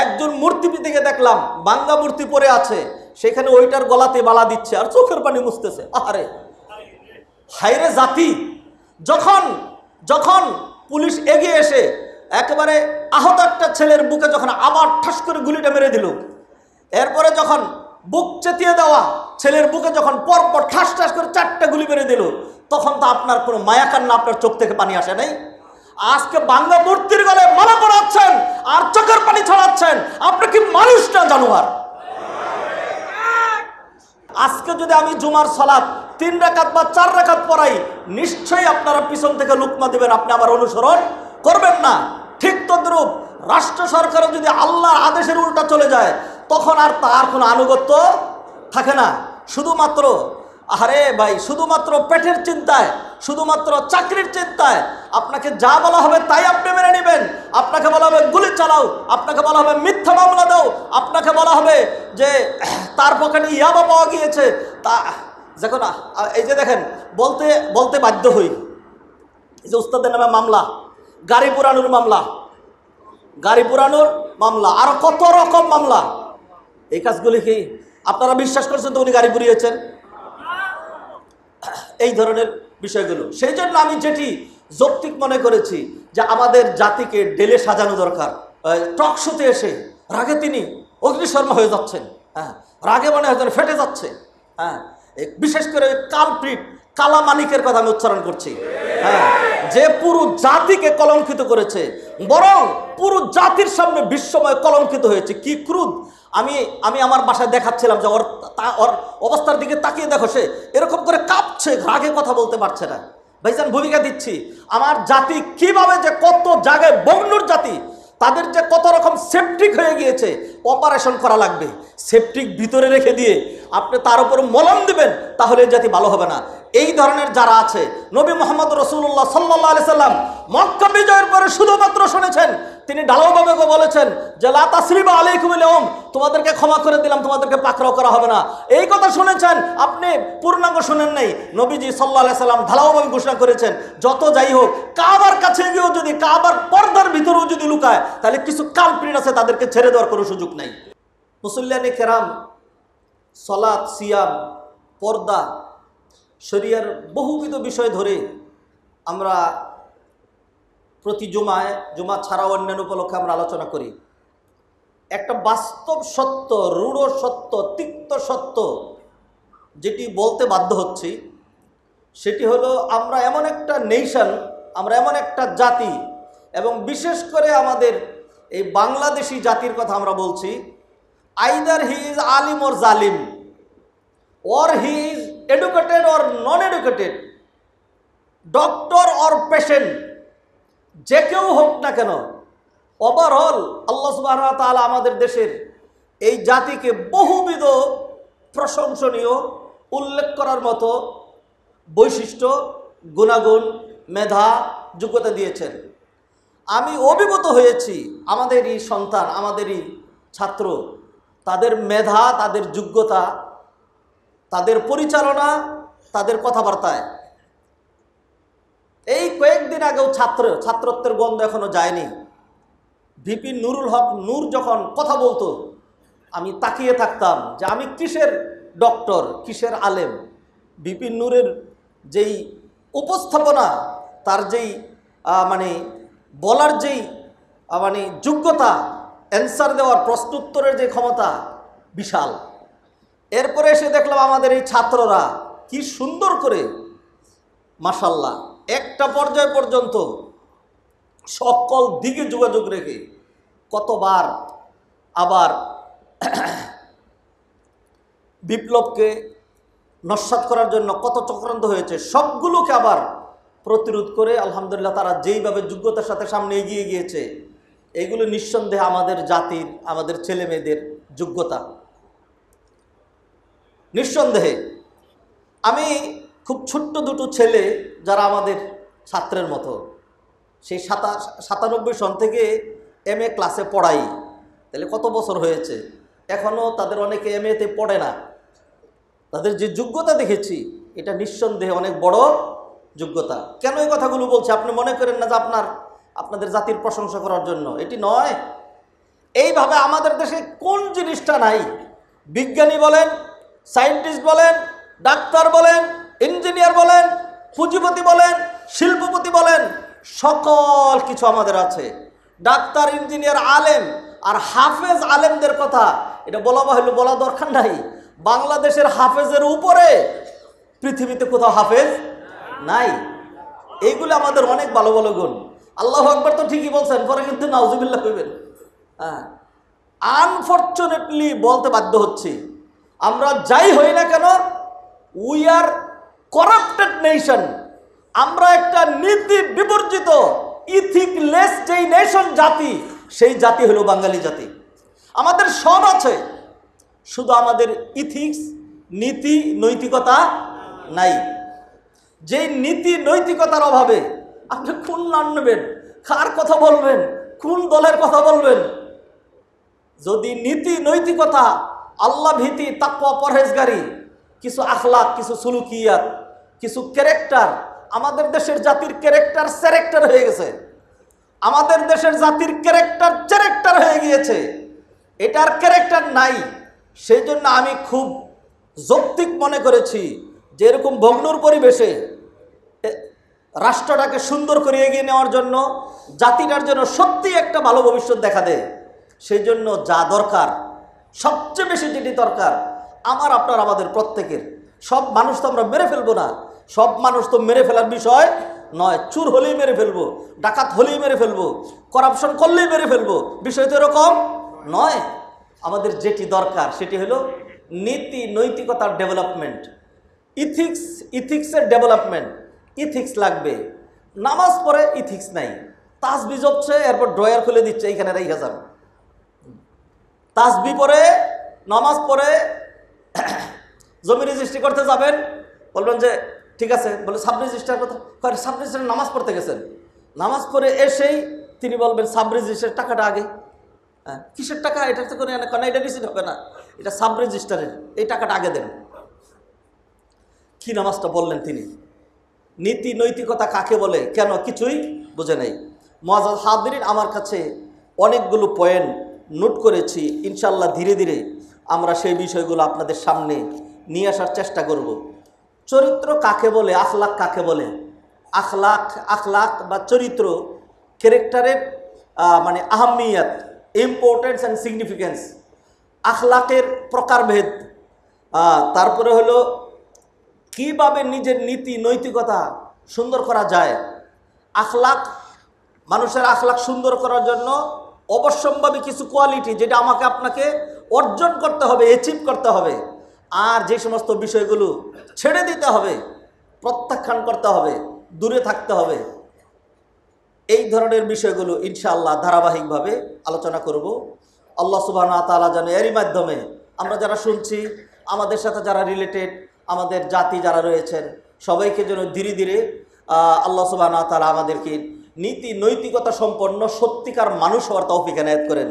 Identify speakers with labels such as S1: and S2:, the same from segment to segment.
S1: একজন মূর্তিপিতিকে দেখলাম বাঙ্গা মূর্তি পরে আছে, সেখানে ওইটার গলাতে বালা দিচ্ছে আর চোখের পানি মুছতেছে। আরে হায়রে জাতি! যখন যখন পুলিশ এগিয়ে এসে একেবারে আহত একটা ছেলের বুকে যখন আবার ঠাস করে গুলিটা মেরে দিল, এরপরে যখন বুক চেতিয়ে দেওয়া ছেলের বুকে যখন পরপর ঠাস ঠাস করে 4টা গুলি মেরে দিল, তখন তো আপনার কোনো মায়া কান্না, আপনার চোখ থেকে পানি আসে নাই? আজকে বাংলা মূর্তির গলায় মালা পরাচ্ছেন আর চোখের পানি ছড়াচ্ছেন। আপনি কি মানুষ না জানোয়ার? আজকে যদি আমি জুমার সালাত 3 রাকাত বা 4 রাকাত পড়াই, নিশ্চয়ই আপনারা পিছন থেকে লুকমা দিবেন, আপনি আমার অনুসরণ করবেন না। ঠিক তদ্রূপ রাষ্ট্র সরকারও যদি আল্লাহর আদেশের উল্টা চলে যায়, তখন আর তার কোনো আনুগত্য থাকে না। শুধুমাত্র আরে ভাই, শুধুমাত্র পেটের চিন্তায়, শুধুমাত্র চাকরির চিন্তায় আপনাকে যা বলা হবে তাই আপনি মেনে নেবেন। আপনাকে বলা হবে গুলি চালাও, আপনাকে বলা হবে মিথ্যা মামলা দাও, আপনাকে বলা হবে যে তার পকেটে ইয়াবা পাওয়া গিয়েছে। তা দেখুন, এই যে দেখেন, বলতে বলতে বাধ্য হই, এই যে উস্তাদের নামে মামলা, গাড়ি পুরানোর মামলা, গাড়ি পুরানোর মামলা, আরো কত রকম মামলা। এই কাজগুলি কি আপনারা বিশ্বাস করছেন তো উনি গাড়ি পুড়িয়েছেন? এই ধরনের বিষয়গুলো। সেই জন্য আমি যেটি যৌক্তিক মনে করেছি যে আমাদের জাতিকে ডেলে সাজানো দরকার। টক শোতে এসে রাগে তিনি অগ্নিশর্মা হয়ে যাচ্ছেন, হ্যাঁ, রাগে মনে হয় যেন ফেটে যাচ্ছে, হ্যাঁ। বিশেষ করে কালপ্রিট কালা মানিকের কথা আমি উচ্চারণ করছি, হ্যাঁ, যে পুরো জাতিকে কলঙ্কিত করেছে, বরং পুরো জাতির সামনে বিশ্বময় কলঙ্কিত হয়েছে। কি ক্রুদ! আমি আমার বাসায় দেখাচ্ছিলাম যে ওর অবস্থার দিকে তাকিয়ে দেখো, সে এরকম করে কাঁপছে, রাগে কথা বলতে পারছে না। ভাইজান, ভূমিকা দিচ্ছি, আমার জাতি কিভাবে যে কত জায়গায় বগ্নুর জাতি, তাদের যে কত রকম সেপটিক হয়ে গিয়েছে, অপারেশন করা লাগবে। সেপটিক ভিতরে রেখে দিয়ে আপনি তার উপর মলম দিবেন, তাহলে জাতি ভালো হবে না। এই ধরনের যারা আছে, নবী মুহাম্মদ রাসূলুল্লাহ সাল্লাল্লাহু আলাইহি সাল্লাম মক্কা বিজয়ের পরে শুধুমাত্র শুনেছেন, তিনি ঢালাওভাবে বলেছেন যে লা তাসরিবা আলাইকুমুল ইয়াউম, তোমাদেরকে ক্ষমা করে দিলাম, তোমাদেরকে পাকড়াও করা হবে না। এই কথা শুনেছেন, আপনি পূর্ণাঙ্গ শুনেন নাই। নবীজি সাল্লাল্লাহু আলাইহি সাল্লাম ঢালাওভাবে ঘোষণা করেছেন, যত যাই হোক, কাবার কাছে গিয়েও যদি, কাবার পর্দার ভিতরেও যদি লুকায়, তাহলে কিছু কালপ্রিট আছে, তাদেরকে ছেড়ে দেওয়ার কোনো সুযোগ নাই। মুসল্লিয়ানে কেরাম, সালাত, সিয়াম, পর্দা, শরিয়ার বহুবিধ বিষয় ধরে আমরা প্রতি জুমা ছাড়াও অন্যান্য উপলক্ষে আমরা আলোচনা করি। একটা বাস্তব সত্য, রূঢ় সত্য, তিক্ত সত্য যেটি বলতে বাধ্য হচ্ছি, সেটি হলো আমরা এমন একটা নেশন, আমরা এমন একটা জাতি, এবং বিশেষ করে আমাদের এই বাংলাদেশি জাতির কথা আমরা বলছি, either he is Alim or জালিম, or he is educated or non-educated, doctor or patient, যে কেউ হোক না কেন, ওভারঅল আল্লাহ সুবহানাহু ওয়া তাআলা আমাদের দেশের এই জাতিকে বহুবিধ প্রশংসনীয়, উল্লেখ করার মতো বৈশিষ্ট্য, গুণাগুণ, মেধা, যোগ্যতা দিয়েছেন। আমি অভিভূত হয়েছি আমাদেরই সন্তান, আমাদেরই ছাত্র, তাদের মেধা, তাদের যোগ্যতা, তাদের পরিচালনা, তাদের কথাবার্তায়। এই কয়েকদিন আগেও ছাত্রত্বের গন্ধ এখনো যায়নি। ভিপি নুরুল হক নূর যখন কথা বলতো, আমি তাকিয়ে থাকতাম যে আমি কিসের ডক্টর, কিসের আলেম। ভিপি নূরের যেই উপস্থাপনা, তার যেই মানে বলার যেই মানে যোগ্যতা, অ্যান্সার দেওয়ার, প্রশ্নোত্তরের যে ক্ষমতা, বিশাল। এরপরে এসে দেখলাম আমাদের এই ছাত্ররা কি সুন্দর করে, মাশাআল্লাহ, একটা পর্যায় পর্যন্ত সকল দিকে যোগাযোগ রেখে কতবার আবার বিপ্লবকে নস্যাৎ করার জন্য কত চক্রান্ত হয়েছে, সবগুলোকে আবার প্রতিরোধ করে আলহামদুলিল্লাহ তারা যেইভাবে যোগ্যতার সাথে সামনে এগিয়ে গিয়েছে, এগুলো নিঃসন্দেহে আমাদের জাতির, আমাদের ছেলে মেয়েদের যোগ্যতা। নিঃসন্দেহে আমি খুব ছোট্ট দুটো ছেলে যারা আমাদের ছাত্রের মতো, সেই 97 সন থেকে MA ক্লাসে পড়াই, তাহলে কত বছর হয়েছে, এখনও তাদের অনেকে MA-তে পড়ে না। তাদের যে যোগ্যতা দেখেছি, এটা নিঃসন্দেহে অনেক বড় যোগ্যতা। কেন এই কথাগুলো বলছি? আপনি মনে করেন না যে আপনাদের জাতির প্রশংসা করার জন্য, এটি নয়। এইভাবে আমাদের দেশে কোন জিনিসটা নাই? বিজ্ঞানী বলেন, সায়েন্টিস্ট বলেন, ডাক্তার বলেন, ইঞ্জিনিয়ার বলেন, পুঁজিপতি বলেন, শিল্পপতি বলেন, সকল কিছু আমাদের আছে। ডাক্তার, ইঞ্জিনিয়ার, আলেম আর হাফেজ আলেমদের কথা এটা বলা দরকার নাই। বাংলাদেশের হাফেজের উপরে পৃথিবীতে কোথাও হাফেজ নাই। এইগুলো আমাদের অনেক ভালো ভালো গুণ। আল্লাহু আকবার তো ঠিকই বলছেন, পরে কিন্তু নাউজুবিল্লাহ কইবেন। হ্যাঁ, আনফরচুনেটলি বলতে বাধ্য হচ্ছি, আমরা যাই হই না কেন, উই আর করাপ্টেড নেশন। আমরা একটা নীতি বিবর্জিত, ইথিকলেস যেই নেশন, জাতি, সেই জাতি হলো বাঙালি জাতি। আমাদের সব আছে, শুধু আমাদের ইথিক্স, নীতি নৈতিকতা নাই। যেই নীতি নৈতিকতার অভাবে আপনি কোন নাম নেবেন, কার কথা বলবেন, কোন দলের কথা বলবেন? যদি নীতি নৈতিকতা, আল্লাহ ভীতি, তাকওয়া, পরহেজগারি, কিছু আখলাক, কিছু সুলুকিয়াত, কিছু ক্যারেক্টার, আমাদের দেশের জাতির ক্যারেক্টার স্যারেক্টার হয়ে গেছে। আমাদের দেশের জাতির ক্যারেক্টার হয়ে গিয়েছে, এটার ক্যারেক্টার নাই। সেই জন্য আমি খুব যৌক্তিক মনে করেছি যে এরকম ভগ্নর পরিবেশে রাষ্ট্রটাকে সুন্দর করে এগিয়ে নেওয়ার জন্য, জাতিটার জন্য সত্যি একটা ভালো ভবিষ্যৎ দেখা দেয়, সেই জন্য যা দরকার, সবচেয়ে বেশি যেটি দরকার আমার, আপনার, আমাদের প্রত্যেকের, সব মানুষ তো আমরা মেরে ফেলবো না, সব মানুষ তো মেরে ফেলার বিষয় নয়। চুর হলেই মেরে ফেলবো, ডাকাত হলেই মেরে ফেলবো, করাপশন করলেই মেরে ফেলবো, বিষয় তো এরকম নয়। আমাদের যেটি দরকার সেটি হলো নীতি নৈতিকতার ডেভেলপমেন্ট, ইথিক্সের ডেভেলপমেন্ট। ইথিক্স লাগবে। নামাজ পড়ে ইথিক্স নাই, তাসবি জপছে, এরপর ড্রয়ার খুলে দিচ্ছে, এইখানে রেখে যান। তাসবি পড়ে, নামাজ পড়ে, জমি রেজিস্ট্রি করতে যাবেন, বলবেন যে ঠিক আছে, বলে সাব রেজিস্ট্রার কথা, সাব রেজিস্ট্রার নামাজ পড়তে গেছেন, নামাজ পড়ে এসেই তিনি বলবেন সাব রেজিস্ট্রার টাকাটা আগে। হ্যাঁ, কিসের টাকা? এটা তো কোনো এটা রিসিভ হবে না, এটা সাব রেজিস্ট্রারের, এই টাকাটা আগে দেন। কি নামাজটা বললেন তিনি? নীতি নৈতিকতা কাকে বলে, কেন, কিছুই বুঝে নেই। মুআজ্জাজ হাদিরিন, আমার কাছে অনেকগুলো পয়েন্ট নোট করেছি, ইনশাল্লাহ ধীরে ধীরে আমরা সেই বিষয়গুলো আপনাদের সামনে নিয়ে আসার চেষ্টা করব। চরিত্র কাকে বলে, আখলাক কাকে বলে? আখলাক বা চরিত্র, ক্যারেক্টারের মানে আহমিয়ত, ইম্পর্টেন্স অ্যান্ড সিগনিফিকেন্স, আখলাকের প্রকারভেদ, তারপরে হলো কিভাবে নিজের নীতি নৈতিকতা সুন্দর করা যায়। মানুষের আখলাক সুন্দর করার জন্য অবশ্যম্ভাবী কিছু কোয়ালিটি, যেটা আমাকে আপনাকে অর্জন করতে হবে, অ্যাচিভ করতে হবে। আর যে সমস্ত বিষয়গুলো ছেড়ে দিতে হবে, প্রত্যাখ্যান করতে হবে, দূরে থাকতে হবে, এই ধরনের বিষয়গুলো ইনশাআল্লাহ ধারাবাহিকভাবে আলোচনা করব। আল্লাহ সুবহানাহু ওয়া তাআলা যেন এরই মাধ্যমে আমরা যারা শুনছি, আমাদের সাথে যারা রিলেটেড, আমাদের জাতি যারা রয়েছেন, সবাইকে যেন ধীরে ধীরে আল্লাহ সুবহানাহু ওয়া তাআলা আমাদেরকে নীতি নৈতিকতা সম্পন্ন সত্যিকার মানুষ হওয়ার তৌফিক এনায়েত করেন।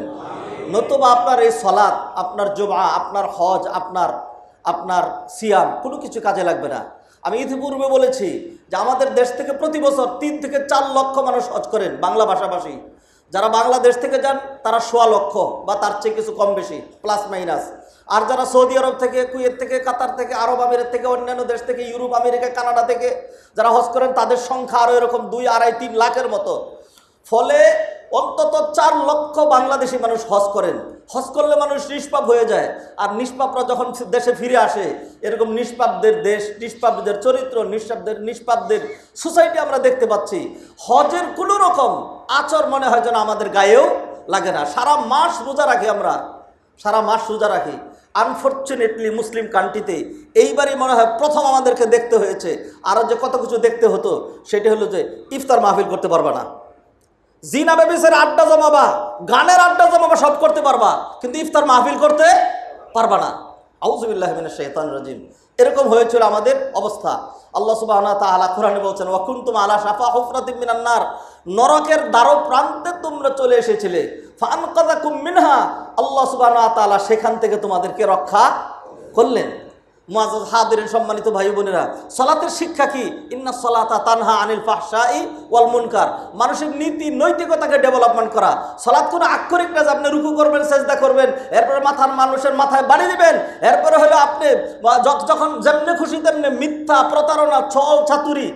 S1: নতুবা আপনার এই সালাত, আপনার জুমআ, আপনার হজ, আপনার সিয়াম কোনো কিছু কাজে লাগবে না। আমি ইতিপূর্বে বলেছি যে আমাদের দেশ থেকে প্রতি বছর 3 থেকে 4 লক্ষ মানুষ হজ করেন, বাংলা ভাষাভাষী। যারা বাংলাদেশ থেকে যান তারা 1.25 লক্ষ বা তার চেয়ে কিছু কম বেশি, প্লাস মাইনাস। আর যারা সৌদি আরব থেকে, কুয়েত থেকে, কাতার থেকে, আরব আমিরাত থেকে, অন্যান্য দেশ থেকে, ইউরোপ, আমেরিকা, কানাডা থেকে যারা হজ করেন, তাদের সংখ্যা আরও এরকম 2, 2.5, 3 লাখের মতো। ফলে অন্তত 4 লক্ষ বাংলাদেশি মানুষ হজ করেন। হজ করলে মানুষ নিষ্পাপ হয়ে যায়, আর নিষ্পাপরা যখন দেশে ফিরে আসে, এরকম নিষ্পাপদের দেশ, নিষ্পাপদের চরিত্র, নিষ্পাপদের সোসাইটি আমরা দেখতে পাচ্ছি। হজের কোনো রকম আচর মনে হয় যেন আমাদের গায়েও লাগে না। সারা মাস রোজা রাখি আমরা, সারা মাস রোজা রাখি। আনফর্চুনেটলি মুসলিম কান্ট্রিতে এইবারই মনে হয় প্রথম আমাদেরকে দেখতে হয়েছে। আরও যে কত কিছু দেখতে হতো, সেটা হলো যে ইফতার মাহফিল করতে পারবা না, জিনা বেবিসের আড্ডা জমাবা, গানের আড্ডা জমাবা, সব করতে পারবা, কিন্তু ইফতার মাহফিল করতে পারবা না। আউযুবিল্লাহি মিনাশ শাইতানির রাজিম। এরকম হয়েছিল আমাদের অবস্থা। আল্লাহ সুবহানাহু ওয়া তাআলা কোরআনে বলছেন, ওয়া কুনতুম আলা শাফা হুফরাতিন মিনান নার, নরকের দ্বার প্রান্তে তোমরা চলে এসেছিলে, ফাআনকাযাকুম মিনহা, আল্লাহ সুবহানাহু ওয়া তাআলা সেখান থেকে তোমাদেরকে রক্ষা করলেন। মুআজ্জাজ হাদিরিন, সম্মানিত ভাই বোনেরা, সালাতের শিক্ষা কি? ইন্নাস সালাতা তানহা আনিল ফাহশাই ওয়াল মুনকার। মানুষের নীতি নৈতিকতাকে ডেভেলপমেন্ট করা। সালাত কোনো আক্ষরিক না যে আপনি রুকু করবেন, সেজদা করবেন, এরপরে মানুষের মাথায় বাড়ি দিবেন, এরপরে হলো আপনি যখন যেমনি খুশি তেমনি মিথ্যা, প্রতারণা, ছল চাতুরি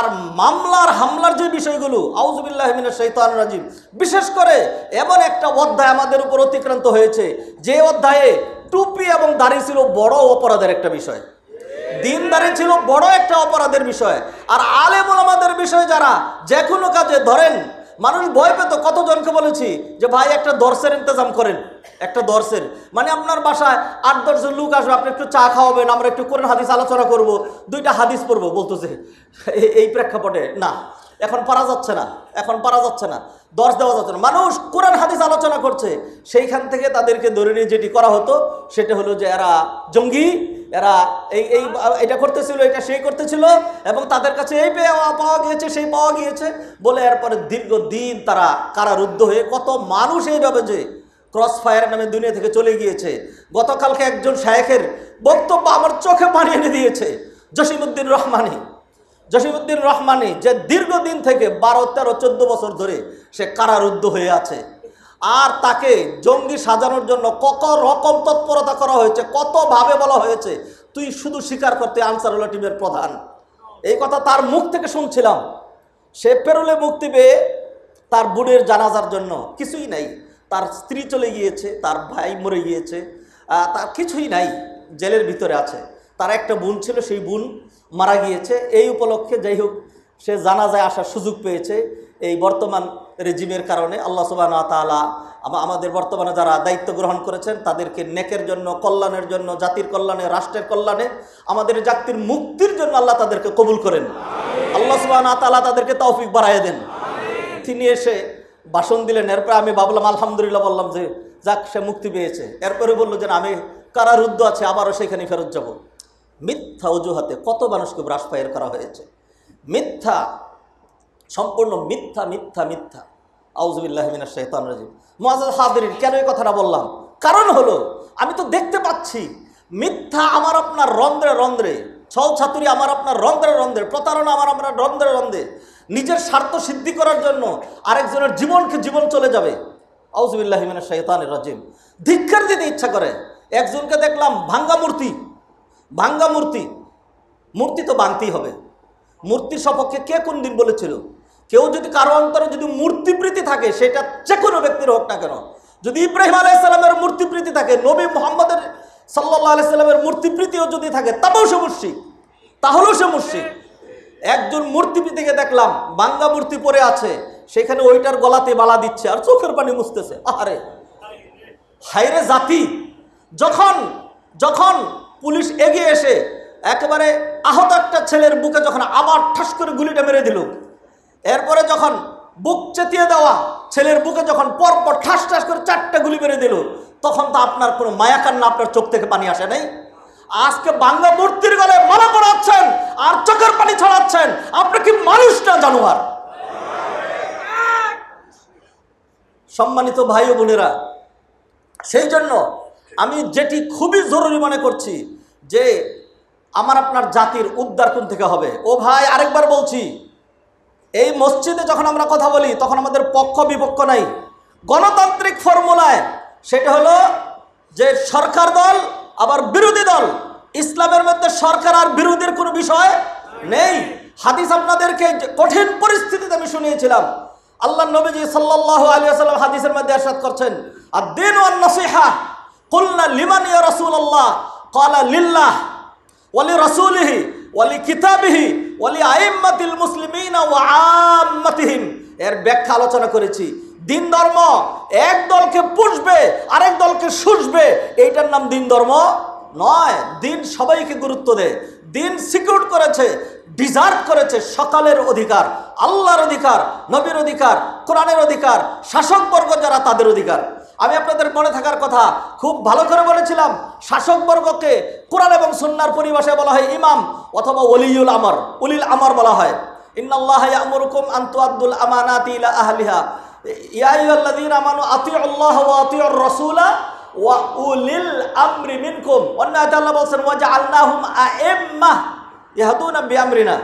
S1: আর মামলার হামলার যে বিষয়গুলো, আউযুবিল্লাহি মিনাশ শাইতানির রাজিম, বিশেষ করে এমন একটা অধ্যায় আমাদের উপর অতিক্রান্ত হয়েছে যে অধ্যায়ে টুপি এবং দাড়ি ছিল বড় অপরাধের একটা বিষয়, দিনদারি ছিল বড় একটা অপরাধের বিষয়। আর আলেম ওলামাদের বিষয় যারা যে কোনো কাজে ধরেন, মানুষ ভয় পেত। কতজনকে বলেছি যে ভাই একটা দর্শের ইন্তজাম করেন, একটা দর্শের মানে আপনার বাসায় 8-10 জন লোক আসবে, আপনি একটু চা খাওয়াবেন, আমরা একটু কোরআন হাদিস আলোচনা করব, 2টা হাদিস পড়বো, বলতেছে এই প্রেক্ষাপটে না, এখন পারা যাচ্ছে না, এখন পারা যাচ্ছে না, দর্শ দেওয়া যাচ্ছে না। মানুষ কোরআন হাদিস আলোচনা করছে, সেইখান থেকে তাদেরকে ধরে নিয়ে যেটি করা হতো সেটা হলো যে এরা জঙ্গি, এরা এটা করতেছিল, এটা সেই করতেছিল, এবং তাদের কাছে এই পাওয়া গিয়েছে, সেই পাওয়া গিয়েছে বলে এরপরে দীর্ঘদিন তারা কারারুদ্ধ হয়ে কত মানুষ এইভাবে যে ক্রস ফায়ার নামে দুনিয়া থেকে চলে গিয়েছে। গতকালকে একজন শায়েখের বক্তব্য আমার চোখে পানি এনে দিয়েছে, জসিমউদ্দিন রহমানী, যে দীর্ঘদিন থেকে 12, 13, 14 বছর ধরে সে কারারুদ্ধ হয়ে আছে। আর তাকে জঙ্গি সাজানোর জন্য কত রকম তৎপরতা করা হয়েছে, কতভাবে বলা হয়েছে তুই শুধু স্বীকার করতে আনসারুল্লাহ টিমের প্রধান। এই কথা তার মুখ থেকে শুনছিলাম। সে পেরোলে মুক্তি পেয়ে তার বোনের জানাজার জন্য কিছুই নাই, তার স্ত্রী চলে গিয়েছে, তার ভাই মরে গিয়েছে, তার কিছুই নাই, জেলের ভিতরে আছে। তার একটা বোন ছিল, সেই বোন মারা গিয়েছে। এই উপলক্ষে যাই হোক সে জানাজায় আসার সুযোগ পেয়েছে। এই বর্তমান রেজিমের কারণে আল্লাহ সুবহানাহু ওয়া তাআলা আমাদের বর্তমানে যারা দায়িত্ব গ্রহণ করেছেন তাদেরকে নেকের জন্য, কল্যাণের জন্য, জাতির কল্যাণে, রাষ্ট্রের কল্যাণে, আমাদের জাতির মুক্তির জন্য আল্লাহ তাদেরকে কবুল করেন। আল্লাহ সুবহানাহু ওয়া তাআলা তাদেরকে তৌফিক বাড়াইয়া দেন। তিনি এসে ভাষণ দিলেন, এরপরে আমি ভাবলাম আলহামদুলিল্লাহ, বললাম যে যাক সে মুক্তি পেয়েছে। এরপরে বললো যে আমি কারারুদ্ধ আছে, আবারও সেখানে ফেরত যাব। মিথ্যা অজুহাতে কত মানুষকে ব্রাশ ফায়ার করা হয়েছে, মিথ্যা, সম্পূর্ণ মিথ্যা মিথ্যা মিথ্যা। আউযুবিল্লাহি মিনাশ শাইতানির রাজিম। মুআজ্জাজ হাদিরিন, কেন এই কথাটা বললাম? কারণ হলো আমি তো দেখতে পাচ্ছি মিথ্যা আমার আপনার রন্ধ্রে রন্ধ্রে, ছল ছাতুরি আমার আপনার রন্ধ্রে রন্ধ্রে, প্রতারণা আমার আপনার রন্ধ্রে রন্ধ্রে, নিজের স্বার্থ সিদ্ধি করার জন্য আরেকজনের জীবনকে জীবন চলে যাবে। আউযুবিল্লাহি মিনাশ শাইতানির রাজিম। ধিক্কার দিতে ইচ্ছা করে। একজনকে দেখলাম ভাঙ্গা মূর্তি তো ভাঙতেই হবে। মূর্তির সপক্ষে কে কোন দিন বলেছিল? কেউ যদি কারো অন্তরে যদি মূর্তিপ্রীতি থাকে, সেটা যে কোনো ব্যক্তির হোক না কেন, যদি ইব্রাহিম আলাইহিস সালামের মূর্তিপ্রীতি থাকে, নবী মুহাম্মদের সাল্লাল্লাহু আলাইহি সাল্লামের মূর্তিপ্রীতিও যদি থাকে, তাহলেও সে মুশরিক। একজন মূর্তিপ্রীতিকে দেখলাম ভাঙ্গা মূর্তি পরে আছে, সেখানে ওইটার গলাতে মালা দিচ্ছে আর চোখের পানি মুছতেছে। আরে হায়রে জাতি! যখন পুলিশ এগিয়ে এসে একেবারে আহত একটা ছেলের বুকে যখন আবার ঠাস করে গুলিটা মেরে দিল, এরপরে যখন বুক চেতিয়ে দেওয়া ছেলের বুকে যখন পরপর ঠাস ঠাস করে 4টা গুলি মেরে দিল, তখন তো আপনার কোনো মায়া কান্না, আপনার চোখ থেকে পানি আসে নাই? আজকে ভাঙ্গা মূর্তির গলায় মালা পরাচ্ছেন আর চোখের পানি ছড়াচ্ছেন। আপনি কি মানুষ না জানোয়ার? সম্মানিত ভাই ও বোনেরা, সেই জন্য আমি যেটি খুবই জরুরি মনে করছি যে আমার আপনার জাতির উদ্ধার কোন থেকে হবে। ও ভাই, আরেকবার বলছি, এই মসজিদে যখন আমরা কথা বলি তখন আমাদের পক্ষ বিপক্ষ নাই, গণতান্ত্রিক ফর্মুলায়। সেটা হলো যে সরকার দল আবার বিরোধী দল। ইসলামের মধ্যে সরকার আর বিরোধীর কোনো বিষয় নেই। হাদিস আপনাদেরকে কঠিন পরিস্থিতিতে আমি শুনিয়েছিলাম। আল্লাহ নবীজি সাল্লাল্লাহু আলাইহি ওয়াসাল্লাম হাদিসের মধ্যে ইরশাদ করছেন, আদ-দীন ওয়ান নাসিহা। কুলনা লিমান ইয়া রাসূলুল্লাহ? ক্বালা লিল্লাহ ওয়া লিরাসূলিহি ওয়া লিকিতাবিহি ওয়া লিআইম্মাতিল মুসলিমিনা ওয়া আম্মাতিহিম। এর ব্যাখ্যা আলোচনা করেছি। দিন ধর্ম এক দলকে পুষবে আরেক দলকে শুষবে, এইটার নাম দিন ধর্ম নয়। দিন সবাইকে গুরুত্ব দেয়। দিন সিকিউর করেছে, ডিজার্ভ করেছে সকালের অধিকার, আল্লাহর অধিকার, নবীর অধিকার, কোরআনের অধিকার, শাসকবর্গ যারা তাদের অধিকার। আমি আপনাদের মনে থাকার কথা খুব ভালো করে বলেছিলাম, শাসকবর্গকে কোরআন এবং সুন্নাহর পরিভাষায় বলা হয় ইমাম অথবা ওলিউল আমর, উলিল আমর বলা হয়। ইন্নাল্লাহা ইয়া'মুরুকুম আন তুআদ্দুল আমানাতি ইলা আহলিহা ইয়া আইয়ুহাল্লাযীনা আমানু আতিউল্লাহ ওয়া আতিউর রাসূলা ওয়া উলিল আমরি মিনকুম। অন্য আয়াতে আল্লাহ বলছেন ওয়া জাআলনাহুম আইম্মাহ ইয়াহদুনা বিআমরিনা।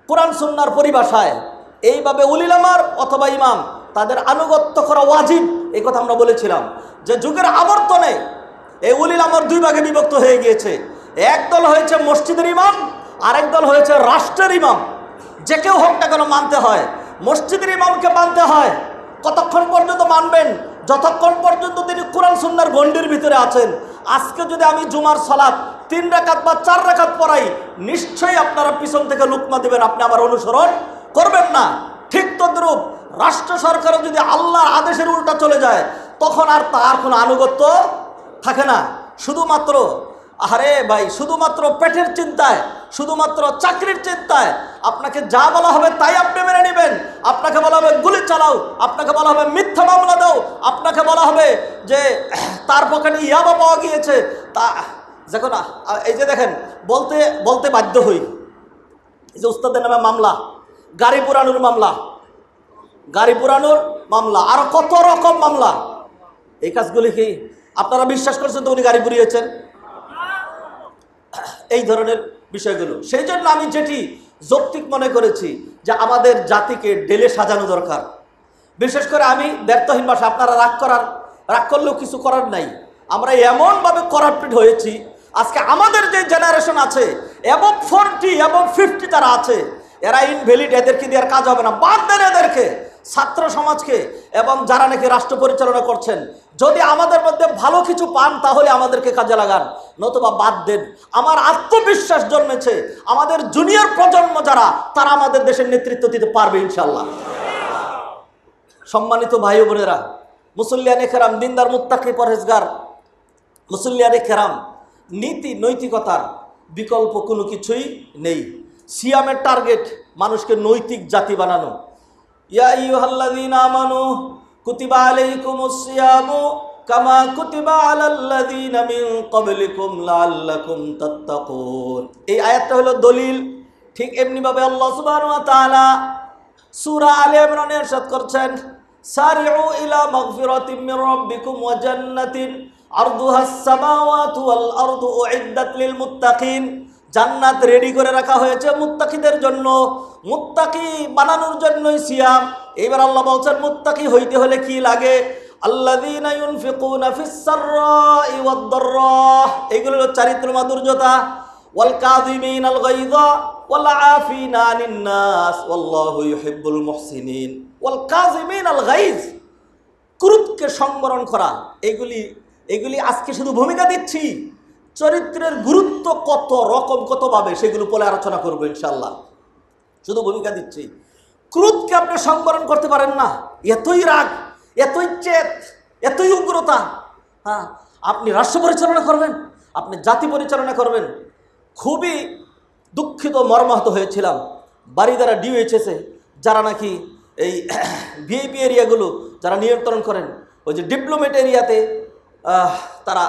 S1: কোরআন সুন্নাহর পরিভাষায় এইভাবে উলিল আমর অথবা ইমাম তাদের আনুগত্য করা ওয়াজিব। এই কথা আমরা বলেছিলাম যে যুগের আবর্তনে এই উলিল আমর দুই ভাগে বিভক্ত হয়ে গিয়েছে। এক দল হয়েছে মসজিদের ইমাম, আরেক দল হয়েছে রাষ্ট্রের ইমাম। যে কেউ হোক না কেন মানতে হয়, মসজিদের ইমামকে মানতে হয়। কতক্ষণ পর্যন্ত মানবেন? যতক্ষণ পর্যন্ত তিনি কোরআন সুন্নাহর গণ্ডির ভিতরে আছেন। আজকে যদি আমি জুমার সালাত 3 রাকাত বা 4 রাকাত পড়াই, নিশ্চয়ই আপনারা পিছন থেকে লুকমা দিবেন, আপনি আমার অনুসরণ করবেন না। ঠিক তদ্রূপ রাষ্ট্র সরকারও যদি আল্লাহর আদেশের উল্টা চলে যায়, তখন আর তার কোনো আনুগত্য থাকে না। শুধুমাত্র আরে ভাই, শুধুমাত্র পেটের চিন্তায়, শুধুমাত্র চাকরির চিন্তায় আপনাকে যা বলা হবে তাই আপনি মেনে নেবেন। আপনাকে বলা হবে গুলি চালাও, আপনাকে বলা হবে মিথ্যা মামলা দাও, আপনাকে বলা হবে যে তার পকেটে ইয়াবা পাওয়া গিয়েছে। তা যখন এই যে দেখেন, বলতে বলতে বাধ্য হই, এই যে উস্তাদের নামে মামলা, গাড়ি পুরানোর মামলা, গাড়ি পুরানোর মামলা, আর কত রকম মামলা। এই কাজগুলি কি আপনারা বিশ্বাস করছেন তো উনি গাড়ি পুড়িয়েছেন? এই ধরনের বিষয়গুলো। সেই জন্য আমি যেটি যৌক্তিক মনে করেছি যে আমাদের জাতিকে ঢেলে সাজানো দরকার। বিশেষ করে আমি ব্যর্থহীন ভাষা, আপনারা রাগ করলেও কিছু করার নাই। আমরা এমনভাবে করাপ্টেড হয়েছি, আজকে আমাদের যে জেনারেশন আছে এবং 40 এবং 50 যারা আছে, এরা ইনভ্যালিড, এদেরকে দিয়ে আর কাজ হবে না। বাদ দেন এদেরকে, ছাত্র সমাজকে এবং যারা নাকি রাষ্ট্র পরিচালনা করছেন। যদি আমাদের মধ্যে ভালো কিছু পান তাহলে আমাদেরকে কাজে লাগান, নতুবা বাদ দেন। আমার আত্মবিশ্বাস জন্মেছে আমাদের জুনিয়র প্রজন্ম যারা, তারা আমাদের দেশের নেতৃত্ব দিতে পারবে ইনশাল্লাহ। সম্মানিত ভাই বোনেরা, মুসল্লিয়ানে কেরাম, দিনদার মুত্তাকি পরহেজগার মুসল্লিয়ানে কেরাম, নীতি নৈতিকতার বিকল্প কোনো কিছুই নেই। সিয়ামের টার্গেট মানুষকে নৈতিক জাতি বানানো। ইয়া আইয়ুহাল্লাযীনা আমানু কুতিবা আলাইকুমুস সিয়ামু কামা কুতিবা আলাল্লাযীনা মিন ক্বাবলিকুম লাআল্লাকুম তাত্তাকুন। এই আয়াতটা হলো দলিল। ঠিক এমনিভাবে আল্লাহ সুবহানাহু ওয়া তাআলা সূরা আলে ইমরানে ইরশাদ করছেন, সারিউ ইলা মাগফিরাতিম মির রাব্বিকুম ওয়া জান্নাতিন আরদুহাস সামাওয়াতু ওয়াল আরদু উইদ্দাত লিল মুত্তাকিন। জান্নাত রেডি করে রাখা হয়েছে মুত্তাকিদের জন্য, মুত্তাকি বানানোর জন্যই সিয়াম। এবার আল্লাহ বলছেন মুত্তাকি হইতে হলে কি লাগে? আল্লাযীনা ইউনফিকুনা ফিস সাররাই ওয়াদ দাররা। এগুলো হলো চারিত্র মাধুর্যতা। ওয়াল কাযিমিনাল গায়যা ওয়াল আফিনা আনিন নাস ওয়াল্লাহু ইউহিব্বুল মুহসিনিন। ওয়াল কাযিমিনাল গায়জ, ক্রোধকে সংবরণ করা। এগুলি আজকে শুধু ভূমিকা দিচ্ছি, চরিত্রের গুরুত্ব কত রকম কতভাবে সেগুলো বলে আলোচনা করবো ইনশাল্লাহ। শুধু ভূমিকা দিচ্ছি। ক্রোধকে আপনি সংবরণ করতে পারেন না। এতই রাগ, এতই চেত, এতই উগ্রতা। হ্যাঁ, আপনি রাষ্ট্র পরিচালনা করবেন, আপনি জাতি পরিচালনা করবেন। খুবই দুঃখিত, মর্মাহত হয়েছিলাম বারিদারা ডিওএইচএসে যারা নাকি এই ভিআইপি এরিয়াগুলো যারা নিয়ন্ত্রণ করেন, ওই যে ডিপ্লোমেট এরিয়াতে তারা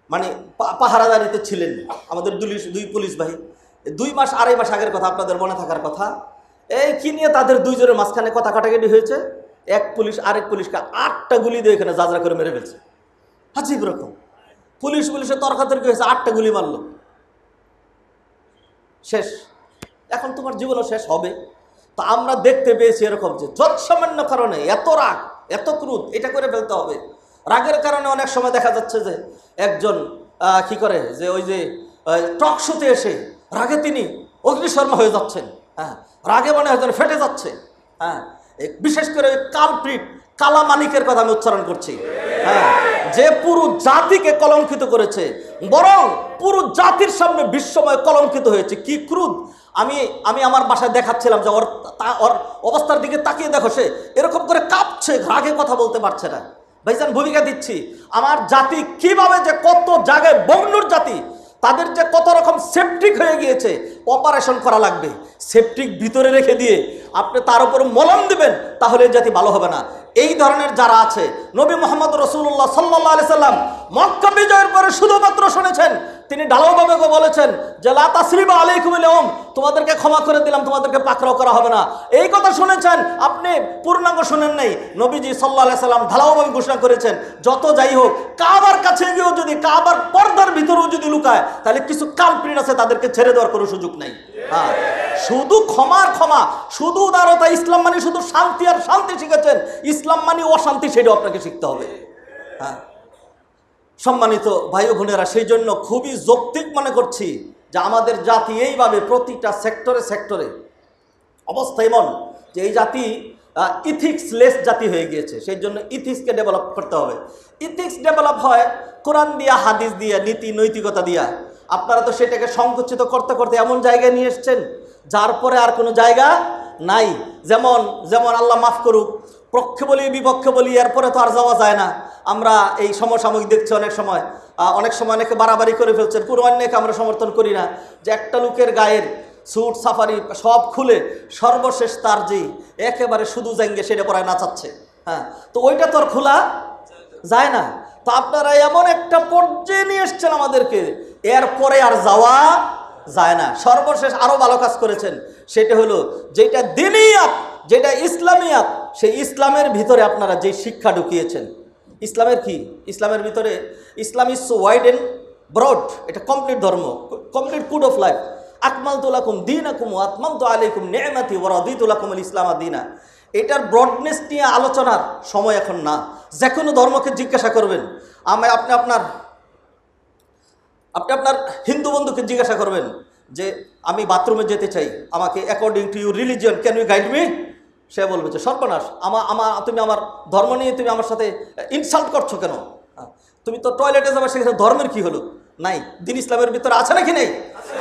S1: মানে পাহারাদারিতে ছিলেন আমাদের দুই পুলিশ ভাই। 2 মাস 2.5 মাস আগের কথা, আপনাদের মনে থাকার কথা। এই কি নিয়ে তাদের দুইজনের মাঝখানে কথা কাটাকাটি হয়েছে। এক পুলিশ আরেক পুলিশকে 8টা গুলি দিয়ে এখানে জাজরা করে মেরে ফেলছে। আজীব রকম পুলিশের তর্কাতর্কি হয়েছে, 8টা গুলি মারলো। শেষ। এখন তোমার জীবনও শেষ হবে। তো আমরা দেখতে পেয়েছি এরকম যে যৎসামান্য কারণে এত রাগ, এত ক্রোধ, এটা করে ফেলতে হবে। রাগের কারণে অনেক সময় দেখা যাচ্ছে যে একজন কি করে, যে ওই যে টক শোতে এসে রাগে তিনি অগ্নিশর্মা হয়ে যাচ্ছেন। হ্যাঁ, রাগে মনে হয় যেন ফেটে যাচ্ছে। হ্যাঁ, বিশেষ করে কালপ্রিট কালা মানিকের কথা আমি উচ্চারণ করছি। হ্যাঁ, যে পুরো জাতিকে কলঙ্কিত করেছে, বরং পুরো জাতির সামনে বিশ্বময় কলঙ্কিত হয়েছে। কি ক্রোধ! আমি আমার বাসায় দেখাচ্ছিলাম যে ওর অবস্থার দিকে তাকিয়ে দেখো, সে এরকম করে কাঁপছে, রাগে কথা বলতে পারছে না। ভাইজান, ভূমিকা দিচ্ছি আমার জাতি কিভাবে যে কত জায়গায় বগ্নুর জাতি, তাদের যে কত রকম সেপটিক হয়ে গিয়েছে, অপারেশন করা লাগবে। সেপটিক ভিতরে রেখে দিয়ে আপনি তার উপর মলম দিবেন, তাহলে জাতি ভালো হবে না। এই ধরনের যারা আছে, নবী মুহাম্মদ রাসূলুল্লাহ সাল্লাল্লাহু আলাইহি সাল্লাম মক্কা বিজয়ের পরে শুধুমাত্র শুনেছেন তিনি ঢালাওভাবে বলেছেন যে লা তাসরিবা আলাইকুমুল ইয়াউম, তোমাদেরকে ক্ষমা করে দিলাম, তোমাদেরকে পাকড়াও করা হবে না। এই কথা শুনেছেন আপনি, পূর্ণাঙ্গ শুনেন নাই। নবীজি সাল্লাল্লাহু আলাইহি সাল্লাম ঢালাওভাবে ঘোষণা করেছেন যত যাই হোক কাবার কাছে গিয়েও যদি, কাবার পর্দার ভিতরেও যদি লুকায়, তাহলে কিছু কালপ্রিট আছে, তাদেরকে ছেড়ে দেওয়ার কোনো সুযোগ নাই। হ্যাঁ, শুধু ক্ষমার ক্ষমা, শুধু উদারতা। ইসলাম মানে শুধু শান্তি আর শান্তি শিখেছেন, ইসলাম মানে অশান্তি, সেটাও আপনাকে শিখতে হবে। হ্যাঁ, সম্মানিত ভাই ও বোনেরা, সেই জন্য খুবই যৌক্তিক মনে করছি যে আমাদের জাতি এইভাবে প্রতিটা সেক্টরে সেক্টরে অবস্থা এমন যে এই জাতি ইথিক্সলেস জাতি হয়ে গিয়েছে। সেই জন্য ইথিক্সকে ডেভেলপ করতে হবে। ইথিক্স ডেভেলপ হয় কোরআন দিয়া, হাদিস দিয়া, নীতি নৈতিকতা দিয়া। আপনারা তো সেটাকে সংকুচিত করতে করতে এমন জায়গায় নিয়ে এসছেন যার পরে আর কোনো জায়গা নাই। যেমন যেমন আল্লাহ মাফ করুক, পক্ষে বলি বিপক্ষে বলি, এরপরে তো আর যাওয়া যায় না। আমরা এই সমসাময়িক দেখছি অনেক সময় অনেকে বাড়াবাড়ি করে ফেলছেন। কোনো অন্যকে আমরা সমর্থন করি না যে একটা লোকের গায়ের স্যুট সাফারি সব খুলে সর্বশেষ তার যে একেবারে শুধু জাঙ্গে সেটা পরায় নাচাচ্ছে। হ্যাঁ, তো ওইটা তো আর খোলা যায় না। তো আপনারা এমন একটা পর্যায়ে নিয়ে এসছেন আমাদেরকে, এরপরে আর যাওয়া যায় না। সর্বশেষ আরও ভালো কাজ করেছেন, সেটা হলো যেটা দিনিয়াত, যেটা ইসলামিয়াত, সেই ইসলামের ভিতরে আপনারা যে শিক্ষা ঢুকিয়েছেন। ইসলামের কি? ইসলামের ভিতরে Islam is so wide and broad, এটা কমপ্লিট ধর্ম, কমপ্লিট কোড অফ লাইফ। আকমালতু লাকুম দীনাকুম ওয়া আতমামতু আলাইকুম নি'মাতি ওয়া রাদিতু লাকুমুল ইসলাম দীনা। এটার ব্রডনেস নিয়ে আলোচনার সময় এখন না। যে কোনো ধর্মকে জিজ্ঞাসা করবেন, আপনি আপনার হিন্দু বন্ধুকে জিজ্ঞাসা করবেন যে আমি বাথরুমে যেতে চাই, আমাকে according to your religion can you guide me? সে বলবে যে সর্বনাশ, তুমি আমার ধর্ম নিয়ে তুমি আমার সাথে ইনসাল্ট করছো কেন? তুমি তো টয়লেটে যাবে, সেখানে ধর্মের কি হলো? নাই। দিন ইসলামের ভিতরে আছে নাকি নেই?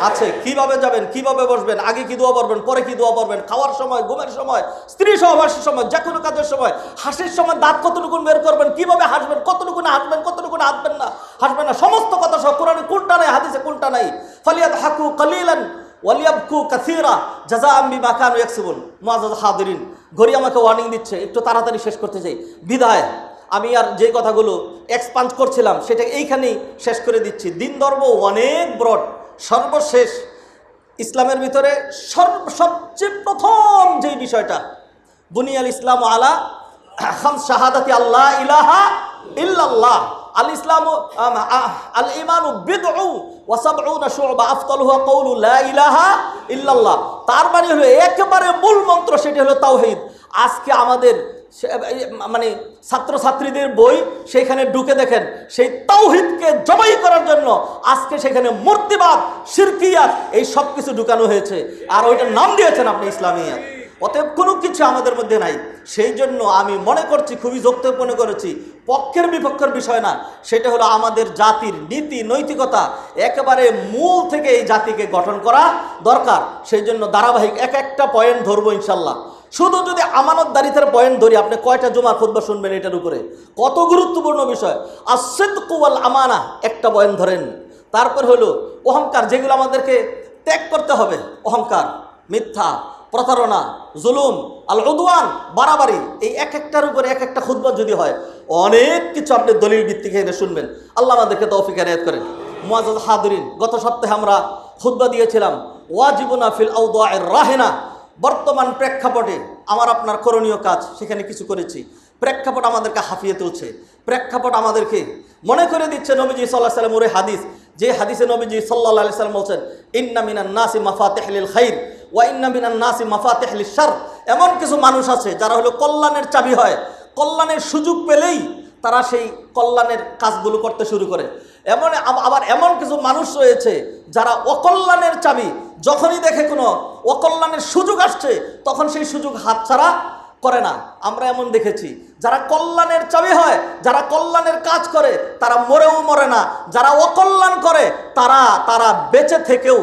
S1: আছে। কিভাবে যাবেন, কিভাবে বসবেন, আগে কি দোয়া পড়বেন, পরে কি দোয়া পড়বেন, খাওয়ার সময়, ঘুমের সময়, স্ত্রী সহবাসের সময়, যে কোনো কাজের সময়, হাসির সময় দাঁত কতটুকু বের করবেন, কিভাবে হাসবেন, কতটুকু হাসবেন, কতটুকু হাসবেন না, সমস্ত কথা সব। কোরআনে কোনটা নাই, হাদিসে কোনটা নাই। ফালিয়াদহাকু কালিলান ওয়ালিয়াবকু কাসীরা জাযাআম বিমা কানু ইয়াকসিবুন। মুআজ্জাজ হাদিরিন, ঘড়ি আমাকে ওয়ার্নিং দিচ্ছে, একটু তাড়াতাড়ি শেষ করতে চাই। বিদায় আমি আর যে কথাগুলো এক্সপান্ড করছিলাম সেটা এইখানেই শেষ করে দিচ্ছি। দিন ধর্ম অনেক ব্রড। সর্বশেষ ইসলামের ভিতরে সবচেয়ে প্রথম যেই বিষয়টা, বুনিয়াল ইসলাম আলা খামস শাহাদাতি আল্লাহ ইলাহা ইল্লাল্লাহ আল ইসলাম আল ঈমানু বিদউ ওয়া সাবউনা শু'বা আফদালুহা কাউলু লা ইলাহা ইল্লাল্লাহ। তার মানে হলো একেবারে মূল মন্ত্র, সেটা হলো তাওহীদ। আজকে আমাদের মানে ছাত্রছাত্রীদের বই, সেইখানে ঢুকে দেখেন সেই তাওহীদকে জবাই করার জন্য আজকে সেখানে মূর্তিবাদ, শিরকিয়াত, এই সব কিছু ঢুকানো হয়েছে, আর ওইটার নাম দিয়েছেন আপনি ইসলামিয়াত। অতএব কোনো কিছু আমাদের মধ্যে নাই। সেই জন্য আমি মনে করছি, খুবই যৌক্তিক মনে করেছি, পক্ষের বিপক্ষের বিষয় না, সেটা হলো আমাদের জাতির নীতি নৈতিকতা একেবারে মূল থেকে এই জাতিকে গঠন করা দরকার। সেই জন্য ধারাবাহিক এক একটা পয়েন্ট ধরবো ইনশাল্লাহ। শুধু যদি আমানতদারিতার পয়েন্ট ধরি, আপনি কয়টা জুমার খুতবা শুনবেন এটার উপরে? কত গুরুত্বপূর্ণ বিষয়। as-sidqu ওয়াল আমানা একটা পয়েন্ট ধরেন। তারপর হলো অহংকার, যেগুলো আমাদেরকে ত্যাগ করতে হবে। অহংকার, মিথ্যা, প্রতারণা, জুলুম, আল উদওয়ান, বাড়াবাড়ি, এই এক একটার উপরে এক একটা খুতবা যদি হয়, অনেক কিছু আপনি দলিল ভিত্তিক এনে শুনবেন। আল্লাহ আমাদেরকে তৌফিক ইনায়াত করেন। মুআজ্জাজ হাদিরিন, গত সপ্তাহে আমরা খুতবা দিয়েছিলাম ওয়াজিবুনা ফিল আওদাইর রাহিনা। বর্তমান প্রেক্ষাপটে আমার আপনার করণীয় কাজ, সেখানে কিছু করেছি। প্রেক্ষাপট আমাদেরকে হাঁপিয়ে তুলছে, প্রেক্ষাপট আমাদেরকে মনে করে দিচ্ছে নবীজি সাল্লাল্লাহু আলাইহি ওয়াসাল্লামের হাদিস, যে হাদিসে নবীজি সাল্লাল্লাহু আলাইহি ওয়াসাল্লাম বলছেন ইন্না মিনান নাসি মাফাতিহুল খাইর ওয়া ইন্না মিনান নাসি মাফাতিহুল শার। এমন কিছু মানুষ আছে যারা হলো কল্যাণের চাবি হয়, কল্যাণের সুযোগ পেলেই তারা সেই কল্যাণের কাজগুলো করতে শুরু করে। আবার এমন কিছু মানুষ রয়েছে যারা অকল্যাণের চাবি, যখনই দেখে কোনো অকল্যাণের সুযোগ আসছে তখন সেই সুযোগ হাতছাড়া করে না। আমরা এমন দেখেছি যারা কল্যাণের চাবি হয়, যারা কল্যাণের কাজ করে তারা মরেও মরে না, যারা অকল্যাণ করে তারা বেঁচে থেকেও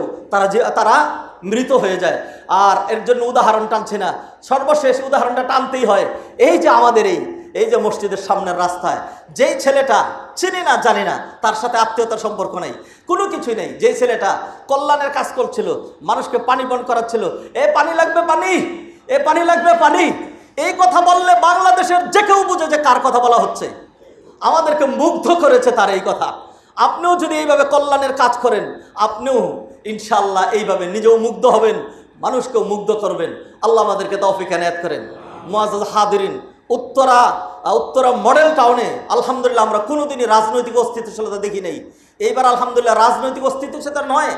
S1: তারা মৃত হয়ে যায়। আর এর জন্য উদাহরণ টানছি না, সর্বশেষ উদাহরণটা টানতেই হয়। এই যে আমাদের এই যে মসজিদের সামনের রাস্তায় যেই ছেলেটা চিনি না জানি না, তার সাথে আত্মীয়তার সম্পর্ক নেই, কোনো কিছুই নেই, যেই ছেলেটা কল্যাণের কাজ করছিল, মানুষকে পানি বহন করাচ্ছিল, এ পানি লাগবে পানি, এ পানি লাগবে পানি, এই কথা বললে বাংলাদেশের যে কেউ বুঝে যে কার কথা বলা হচ্ছে। আমাদেরকে মুগ্ধ করেছে তার এই কথা। আপনিও যদি এইভাবে কল্যাণের কাজ করেন, আপনিও ইনশাআল্লাহ এইভাবে নিজেও মুগ্ধ হবেন, মানুষকেও মুগ্ধ করবেন। আল্লাহ আমাদেরকে তৌফিক এনায়েত করেন। মুআজ্জাজ হাদিরিন, উত্তরা মডেল টাউনে আলহামদুলিল্লাহ আমরা কোনোদিনই রাজনৈতিক অস্তিত্বশীলতা দেখি নাই। এইবার আলহামদুলিল্লাহ রাজনৈতিক অস্তিত্বশীলতা নয়,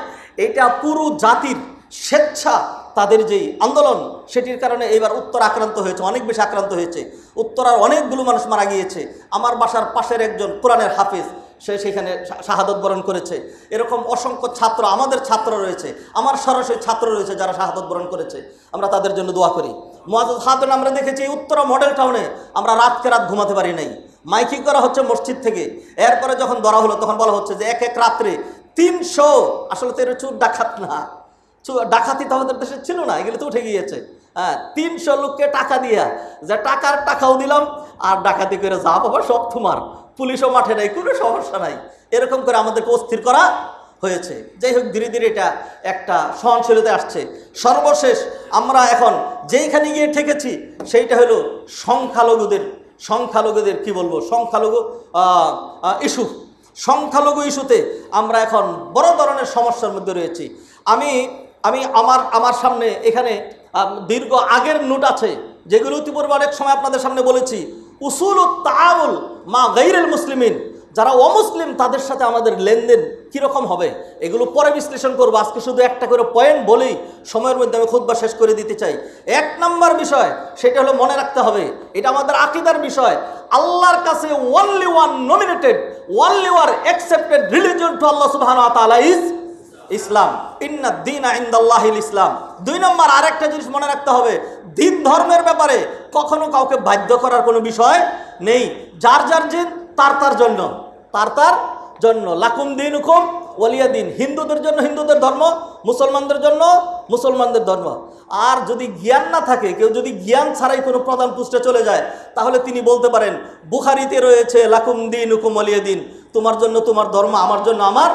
S1: এটা পুরো জাতির স্বেচ্ছা, তাদের যেই আন্দোলন, সেটির কারণে এইবার উত্তর আক্রান্ত হয়েছে, অনেক বেশি আক্রান্ত হয়েছে। উত্তরার অনেকগুলো মানুষ মারা গিয়েছে। আমার বাসার পাশের একজন কোরআনের হাফিজ, সে সেখানে শাহাদত বরণ করেছে। এরকম অসংখ্য ছাত্র, আমাদের ছাত্র রয়েছে, আমার সরাসরি ছাত্র রয়েছে যারা শাহাদত বরণ করেছে। আমরা তাদের জন্য দোয়া করি। মুআজ্জাজ হাদিরিন, আমরা দেখেছি উত্তরা মডেল টাউনে আমরা রাতকে রাত ঘুমাতে পারি নাই। মাইকিং করা হচ্ছে মসজিদ থেকে। এরপরে যখন ধরা হলো তখন বলা হচ্ছে যে এক এক রাত্রে 300, আসলে তো এর চুর ডাকাত না, ডাকাতি তো আমাদের দেশে ছিল না, এগুলো তো উঠে গিয়েছে। হ্যাঁ, 300 লোককে টাকা দিয়া, যে টাকাও দিলাম আর ডাকাতি করে যা বাবা সব তোমার, পুলিশও মাঠে নাই, কোনো সমস্যা নাই, এরকম করে আমাদেরকে অস্থির করা হয়েছে। যাই হোক, ধীরে ধীরে এটা একটা সহনশীলতা আসছে। সর্বশেষ আমরা এখন যেইখানে গিয়ে ঠেকেছি সেইটা হলো সংখ্যালঘুদের কি বলবো, সংখ্যালঘু ইস্যুতে আমরা এখন বড় ধরনের সমস্যার মধ্যে রয়েছি। আমি আমার সামনে এখানে দীর্ঘ আগের নোট আছে, যেগুলো ইতিপূর্বে অনেক সময় আপনাদের সামনে বলেছি। উসুলুত তাআমুল মা গায়রিল মুসলিমিন, যারা অমুসলিম তাদের সাথে আমাদের লেনদেন কীরকম হবে, এগুলো পরে বিশ্লেষণ করবো। আজকে শুধু একটা করে পয়েন্ট বলেই সময়ের মধ্যে আমি খুতবা শেষ করে দিতে চাই। 1 নম্বর বিষয়, সেটা হলো মনে রাখতে হবে, এটা আমাদের আকীদার বিষয়। আল্লাহর কাছে only one nominated, only one accepted religion to Allah subhanahu wa ta'ala is ইসলাম। ইন্না দ্বীনা ইনদাল্লাহিল ইসলাম। 2 নম্বর আরেকটা জিনিস মনে রাখতে হবে, দিন ধর্মের ব্যাপারে কখনো কাউকে বাধ্য করার কোনো বিষয় নেই। যার দিন তার জন্য, লাকুম দীনুকুম ওয়ালিয়া দিন। হিন্দুদের জন্য হিন্দুদের ধর্ম, মুসলমানদের জন্য মুসলমানদের ধর্ম। আর যদি জ্ঞান না থাকে, কেউ যদি জ্ঞান ছাড়াই কোনো প্রধান পৃষ্ঠে চলে যায়, তাহলে তিনি বলতে পারেন বুখারীতে রয়েছে লাকুম দীনুকুম ওয়ালিয়া দিন, তোমার জন্য তোমার ধর্ম, আমার জন্য আমার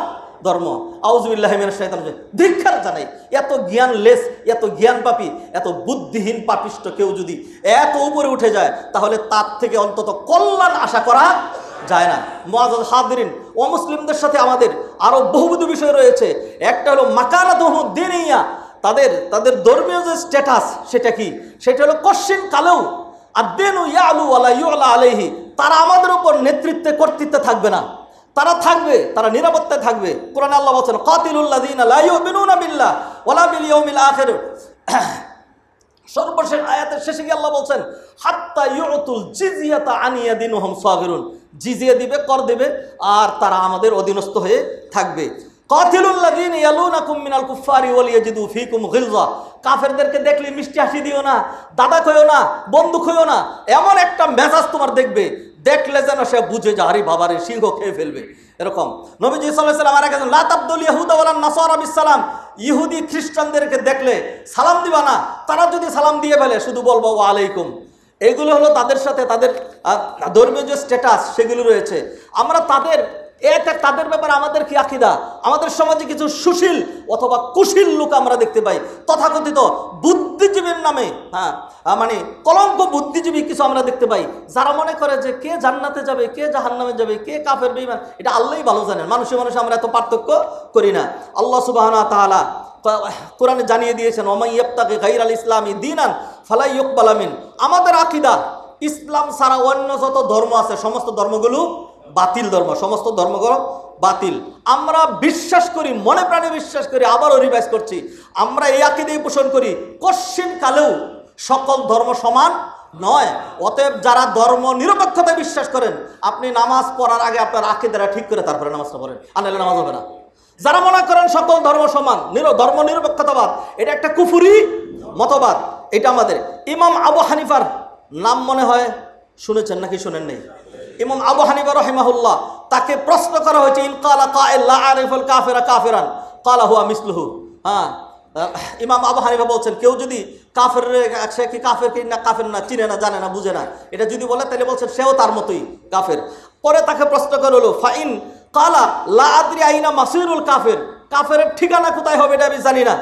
S1: ধর্ম। আউযুবিল্লাহি মিনাশ শাইতানির রাজিম। ধিক্কার জানাই, এত জ্ঞানলেস, এত জ্ঞান পাপী, এত বুদ্ধিহীন পাপিষ্ট কেউ যদি এত উপরে উঠে যায়, তাহলে তার থেকে অন্তত কল্যাণ আশা করা যায় না। মুআজ্জাজ হাদিরিন, অমুসলিমদের সাথে আমাদের আরো বহুবিধ বিষয় রয়েছে। একটা হলো মাকানাতুহু দীনিয়া, তাদের ধর্মীয় যে স্ট্যাটাস, সেটা কি? সেটা হলো কশিন কালেও আদ-দীনু ইয়ালু ওয়ালা ইউলা আলাইহি, তারা আমাদের উপর নেতৃত্বে কর্তৃত্বে থাকবে না, তারা থাকবে, তারা নিরাপত্তায় থাকবে। কোরআনে আল্লাহ বলেন কাতিলুল্লাযীনা লা ইউমিনুনা বিল্লাহ ওয়ালা বিল ইয়াউমিল আখির। সর্বশেষ আয়াতের শেষে গিয়ে আল্লাহ বলছেন হাত্তা ইউতুল জিজিয়াতা আন ইয়াদিন ওয়া হুম সাগিরুন, জিজিয়া দিবে, কর দেবে, আর তারা আমাদের অধীনস্থ হয়ে থাকবে। কাতিলুল্লাযীনা ইয়ালুনাকুম মিনাল কুফফারি ওয়া লিয়াজিদু ফীকুম গিলযা, কাফেরদেরকে দেখলে মিষ্টি হাসি দিও না, দাদা কইও না, বন্ধু কইও না, এমন একটা মেজাজ তোমার দেখবে, দেখলে যেন সে বুঝে যে আরে বাবারে সিংহ খেয়ে ফেলবে। এরকম নবীজি সাল্লাল্লাহু আলাইহি ওয়াসাল্লাম আর একজন লা তাবদুল ইয়াহুদা ওয়ালা নাসারা বিসসালাম, ইহুদি খ্রিস্টানদেরকে দেখলে সালাম দিবা না, তারা যদি সালাম দিয়ে ফেলে শুধু বলবো ওয়া আলাইকুম। এগুলো হলো তাদের সাথে তাদের ধর্মীয় যে স্ট্যাটাস সেগুলো রয়েছে। আমরা তাদের ব্যাপারে আমাদের কি আকীদা? আমাদের সমাজে কিছু সুশীল অথবা কুশীল লোক আমরা দেখতে পাই, তথাকথিত বুদ্ধিজীবীর নামে, মানে কলঙ্ক বুদ্ধিজীবী কিছু আমরা দেখতে পাই, যারা মনে করে যে কে জান্নাতে যাবে, কে জাহান্নামে যাবে, কে কাফের বেঈমান, এটা আল্লাহই ভালো জানেন। মানুষে আমরা এত পার্থক্য করি না। আল্লাহ সুবহানাহু ওয়া তাআলা কোরআনে জানিয়ে দিয়েছেন ওয়ামান ইয়াবতাগি গায়রাল ইসলামি দীনান ফালা ইউকবালা মিন। আমাদের আকীদা, ইসলাম ছাড়া অন্য যত ধর্ম আছে সমস্ত ধর্মগুলো বাতিল ধর্ম, সমস্ত ধর্মগুলো বাতিল। আমরা বিশ্বাস করি, মনে প্রাণে বিশ্বাস করি, আবারও রিভাইজ করছি, আমরা এই আকীদাই পোষণ করি, কশ্চিন কালেও সকল ধর্ম সমান নয়। অতএব যারা ধর্ম নিরপেক্ষতায় বিশ্বাস করেন, আপনি নামাজ পড়ার আগে আপনার আকীদাটা ঠিক করে তারপরে নামাজটা পড়েন, আনলে নামাজ হবে না। যারা মনে করেন সকল ধর্ম সমান, ধর্ম নিরপেক্ষতাবাদ, এটা একটা কুফরি মতবাদ। এটা আমাদের ইমাম আবু হানিফার নাম মনে হয় শুনেছেন নাকি শুনেন নেই? ইমাম আবু হানিফা রাহিমাহুল্লাহ, তাকে প্রশ্ন করা হয়েছে ইন ক্বালা কাইল লা আরিফুল কাফিরা কাফিরান ক্বালা হুয়া মিসলুহু। ইমাম আবু হানিফা বলছেন কেউ যদি কাফের, সে কি কাফের কি না কাফের না চিনে না, জানে না, বুঝে না, এটা যদি বলে তাহলে বলছেন সেও তার মতোই কাফের। পরে তাকে প্রশ্ন করা হলো ফাইন ক্বালা লা আদরি আইনা মাসিরুল কাফির, কাফের ঠিকানা কোথায় হবে এটা আমি জানি না।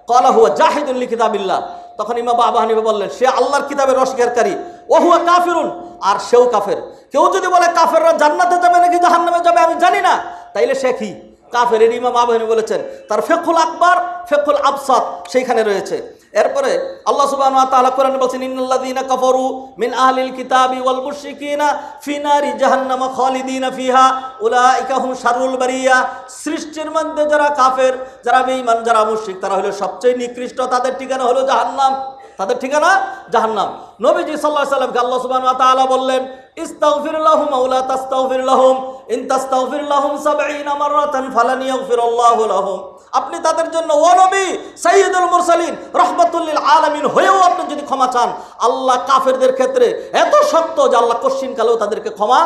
S1: ক্বালা হুয়া জাহিদুন লিকিতাবিল্লাহ, তখন ইমাম আবু হানিফা বললেন সে আল্লাহর কিতাবের অস্বীকারী। ও হুয়া কাফিরুন, আর সেও কাফের। কেউ যদি বলে কাফেররা জান্নাতে যাবে নাকি জাহান্নামে যাবে আমি জানি না, তাইলে সে কি কাফের। এর ইমাম আবু হানিফা বলেছেন, তার ফিকহুল আকবার ফিকহুল আবসাত সেইখানে রয়েছে। এরপরে আল্লাহ সুবহানাহু ওয়া তাআলা কোরআনে বলেছেন, ইন্নাল্লাযীনা কাফারু মিন আহলিল কিতাবি ওয়াল মুশরিকিনা ফি নারি জাহান্নামা খালিদিনা ফিহা উলাইকা হুম শাররুল বারিয়া। সৃষ্টির মধ্যে যারা কাফের, যারা বেঈমান, যারা মুশরিক, তারা হলো সবচেয়ে নিকৃষ্ট, তাদের ঠিকানা হলো জাহান্নাম, তাদের ঠিকানা জাহান্নাম। নবীজি সাল্লাল্লাহু আলাইহি ওয়াসাল্লামকে আল্লাহ সুবহানাহু ওয়া তাআলা বললেন, ইস্তাগফির লাহুম আও লা তাস্তাগফির লাহুম ইন তাস্তাগফির লাহুম 70 মাররাতান ফালান ইয়াগফিরাল্লাহু লাহুম। আপনি তাদের জন্য ও নবী সাইয়্যিদুল মুরসালিন রাহমাতুল লিল আলামিন হয়েও আপনি যদি ক্ষমা চান, আল্লাহ কাফেরদের ক্ষেত্রে এত শক্ত যে আল্লাহ কশিন কালেও তাদেরকে ক্ষমা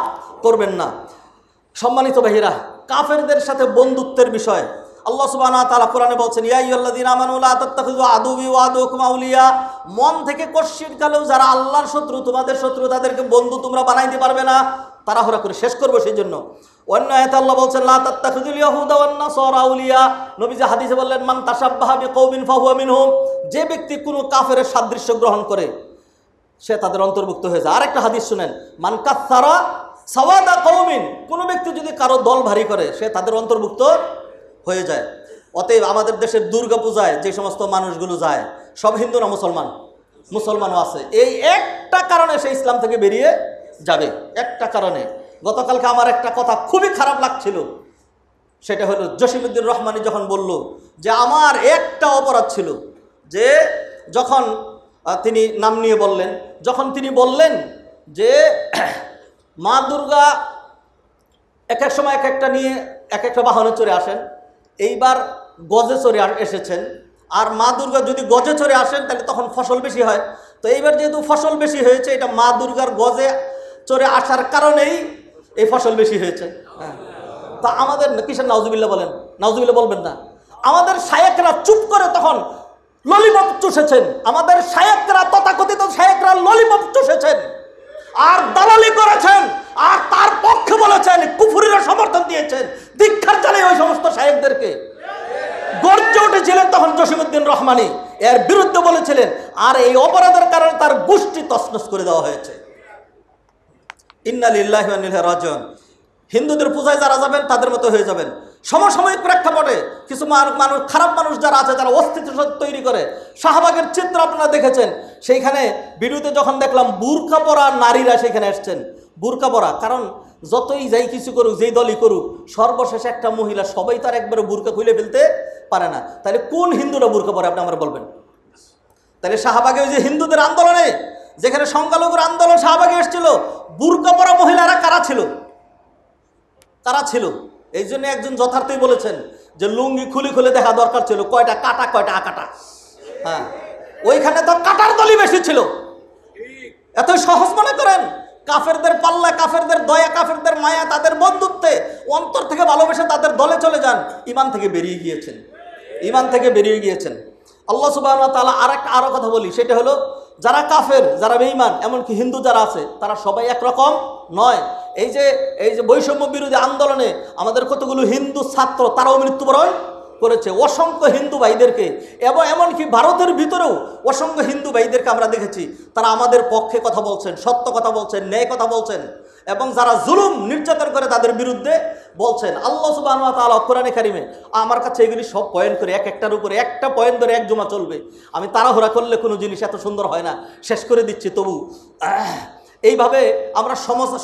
S1: করবেন না। সম্মানিত ভাইরা, কাফেরদের সাথে বন্ধুত্বের বিষয় আল্লাহ সুবহানাহু ওয়া তাআলা কোরআনে বলছেন, ইয়া আইয়ুহাল্লাযীনা আমানু লা তাত্তাখিযু আদুওয়ি ওয়া আদুওয়াকুম আউলিয়া। মন থেকে কশিন কালেও যারা আল্লাহর শত্রু, তোমাদের শত্রু, তাদেরকে বন্ধু তোমরা বানাইতে পারবে না। তাড়াহুড়া করে শেষ করবো সেই জন্য। অন্য আয়াতে আল্লাহ বলছেন, লা তাত্তাখিযুল ইয়াহুদা ওয়ান নাসারা আউলিয়া। নবীজি হাদিসে বললেন, মান তাশাব্বাহা বিকওমিন ফাহুয়া মিনহুম। যে ব্যক্তি কোনো কাফেরের সাদৃশ্য গ্রহণ করে সে তাদের অন্তর্ভুক্ত হয়ে যায়। আরেকটা হাদিস শুনেন, মান কাসসারা সাওয়াদা কওমিন। কোনো ব্যক্তি যদি কারো দল ভারী করে সে তাদের অন্তর্ভুক্ত হয়ে যায়। অতএব আমাদের দেশের দুর্গা পূজায় যে সমস্ত মানুষগুলো যায় সব হিন্দু না মুসলমান? মুসলমানও আছে। এই একটা কারণে সে ইসলাম থেকে বেরিয়ে যাবে, একটা কারণে। গতকালকে আমার একটা কথা খুবই খারাপ লাগছিল, সেটা হলো জসিমউদ্দিন রহমানী যখন বলল যে আমার একটা অপরাধ ছিল, যে যখন তিনি নাম নিয়ে বললেন, যখন তিনি বললেন যে মা দুর্গা এক এক সময় এক একটা নিয়ে এক একটা বাহনে চড়ে আসেন, এইবার গজে চড়ে এসেছেন, আর মা দুর্গা যদি গজে চড়ে আসেন তাহলে তখন ফসল বেশি হয়। তো এইবার যেহেতু ফসল বেশি হয়েছে, এটা মা দুর্গার গজে চড়ে আসার কারণেই এই ফসল বেশি হয়েছে। হ্যাঁ, তা আমাদের কিসের নাউজুবিল্লাহ বলেন? নাউজুবিল্লাহ বলবেন না। আমাদের শায়েকরা চুপ করে তখন ললিপপ চুষেছেন, আমাদের শায়েকরা, তথাকথিত শায়েকরা ললিপপ চুষেছেন আর দালালি করেছেন, আর তার পক্ষে বলেছেন, কুফুরিরা সমর্থন দিয়েছেন, দীক্ষার জানাই ওই সমস্ত শায়েকদেরকে। গর্জে উঠেছিলেন তখন জসিমউদ্দিন রহমানী, এর বিরুদ্ধে বলেছিলেন, আর এই অপরাধের কারণে তার গোষ্ঠী তছনছ করে দেওয়া হয়েছে। ইন্না লিল্লাহি ওয়া ইন্না ইলাইহি রাজিউন। হিন্দুদের পূজায় যারা যাবেন তাদের মতো হয়ে যাবেন। সমসাময়িক প্রেক্ষাপটে কিছু মানুষ, খারাপ মানুষ যারা আছে, যারা অস্তিত্ব তৈরি করে, শাহবাগের চিত্র আপনারা দেখেছেন, সেইখানে ভিডিওতে যখন দেখলাম বুরকা পরা নারীরা সেখানে এসছেন। বুরকা পরা, কারণ যতই যাই কিছু করুক, যেই দলই করুক, সর্বশেষে একটা মহিলা, সবাই তার একবারে বুরকা খুলে ফেলতে পারে না। তাহলে কোন হিন্দুরা বুরকা পরে আপনি আমার বলবেন? তাহলে শাহবাগে ওই যে হিন্দুদের আন্দোলনে, যেখানে সংখ্যালঘুর আন্দোলন, শাহবাগে এসেছিল, বুরকা পরা মহিলারা কারা ছিল? কারা ছিল? এই জন্য একজন যথার্থই বলেছেন যে লুঙ্গি খুলে খুলে দেখা দরকার ছিল, কয়টা কাটা কয়টা আকাটা। হ্যাঁ, ওইখানে তো কাটার দলই বেশি ছিল। এত সহজ মনে করেন? কাফেরদের পাল্লা, কাফেরদের দয়া, কাফেরদের মায়া, তাদের বন্ধুত্বে অন্তর থেকে ভালোবেসে তাদের দলে চলে যান, ইমান থেকে বেরিয়ে গিয়েছেন, ইমান থেকে বেরিয়ে গিয়েছেন। আল্লাহ সুবহানাহু ওয়া তাআলা আরো কথা বলি, সেটা হলো যারা কাফের, যারা বেঈমান, এমনকি হিন্দু যারা আছে, তারা সবাই একরকম নয়। এই যে বৈষম্য বিরোধী আন্দোলনে আমাদের কতগুলো হিন্দু ছাত্র তারাও মৃত্যুবরণ করেছে, অসংখ্য হিন্দু ভাইদেরকে, এবং এমনকি ভারতের ভিতরেও অসংখ্য হিন্দু ভাইদেরকে আমরা দেখেছি, তারা আমাদের পক্ষে কথা বলছেন, সত্য কথা বলছেন, ন্যায় কথা বলছেন, এবং যারা জুলুম নির্যাতন করে তাদের বিরুদ্ধে বলছেন। আল্লাহ সুবহানাহু ওয়া তাআলা কোরআনে কারিমে, আমার কাছে এগুলি সব পয়েন্ট করে একটার উপরে একটা পয়েন্ট ধরে এক জমা চলবে, আমি তাড়াহুড়া করলে কোনো জিনিস এত সুন্দর হয় না, শেষ করে দিচ্ছি। তবু এইভাবে আমরা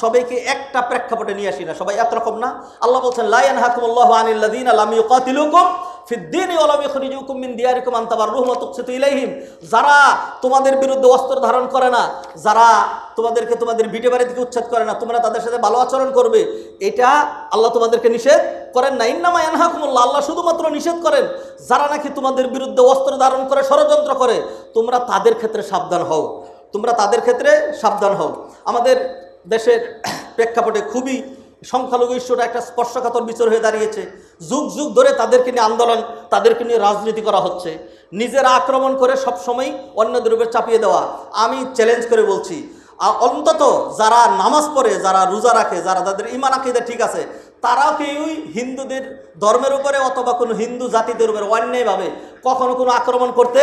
S1: সবাইকে একটা প্রেক্ষাপটে নিয়ে আসি না, সবাই একরকম না। আল্লাহ বলছেন, লা ইয়ানহাকুমুল্লাহু আনিল্লাযীনা লাম ইউকাতিলুকুম ফিদ-দীনি ওয়া লাম ইখরিজুকুম মিন দিয়ারিকুম আন তাবাররুহুম ওয়া তুকসিতু ইলাইহিম। যারা তোমাদের বিরুদ্ধে অস্ত্র ধারণ করে না, যারা তোমাদেরকে তোমাদের ভিটে বাড়ি থেকে উচ্ছেদ করে না, তোমরা তাদের সাথে ভালো আচরণ করবে, এটা আল্লাহ তোমাদেরকে নিষেধ করেন না। ইন্নামা ইয়ানহাকুমুল্লাহ, আল্লাহ শুধুমাত্র নিষেধ করেন যারা নাকি তোমাদের বিরুদ্ধে অস্ত্র ধারণ করে ষড়যন্ত্র করে, তোমরা তাদের ক্ষেত্রে সাবধান হও, তোমরা তাদের ক্ষেত্রে সাবধান হও। আমাদের দেশের প্রেক্ষাপটে খুবই সংখ্যালঘু ইস্যুটা একটা স্পর্শকাতর বিচার হয়ে দাঁড়িয়েছে। যুগ যুগ ধরে তাদেরকে নিয়ে আন্দোলন, তাদেরকে নিয়ে রাজনীতি করা হচ্ছে, নিজেরা আক্রমণ করে সবসময় অন্যদের উপর চাপিয়ে দেওয়া। আমি চ্যালেঞ্জ করে বলছি, অন্তত যারা নামাজ পড়ে, যারা রোজা রাখে, যারা তাদের ঈমান আকীদা ঠিক আছে, তারাও কেউই হিন্দুদের ধর্মের উপরে অথবা কোনো হিন্দু জাতিদের উপরে অন্যায়ভাবে কখনো কোনো আক্রমণ করতে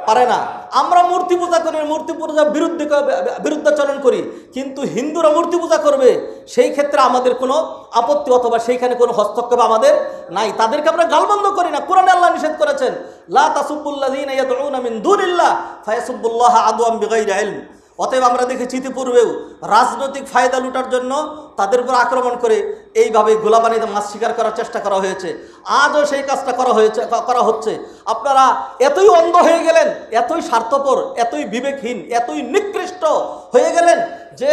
S1: পারে না। আমরা মূর্তি পূজা করি, মূর্তি পূজার বিরুদ্ধাচরণ করি, কিন্তু হিন্দুরা মূর্তি পূজা করবে সেই ক্ষেত্রে আমাদের কোনো আপত্তি অথবা সেইখানে কোনো হস্তক্ষেপ আমাদের নাই। তাদেরকে আমরা গালবন্ধ করি না। কোরআনে আল্লাহ নিষেধ করেছেন, লা তাসুব্বুল্লাযীনা ইয়াদউনা মিন দুনিল্লাহ ফায়াসুব্বুল্লাহা আদওয়ান বিগাইরি ইলম। অতএব আমরা দেখেছি ইতিপূর্বেও রাজনৈতিক ফায়দা লুটার জন্য তাদের উপর আক্রমণ করে এইভাবে গোলাবানিতে মাছ শিকার করার চেষ্টা করা হয়েছে। আজও সেই কাজটা করা হচ্ছে। আপনারা এতই অন্ধ হয়ে গেলেন, এতই স্বার্থপর, এতই বিবেকহীন, এতই নিকৃষ্ট হয়ে গেলেন যে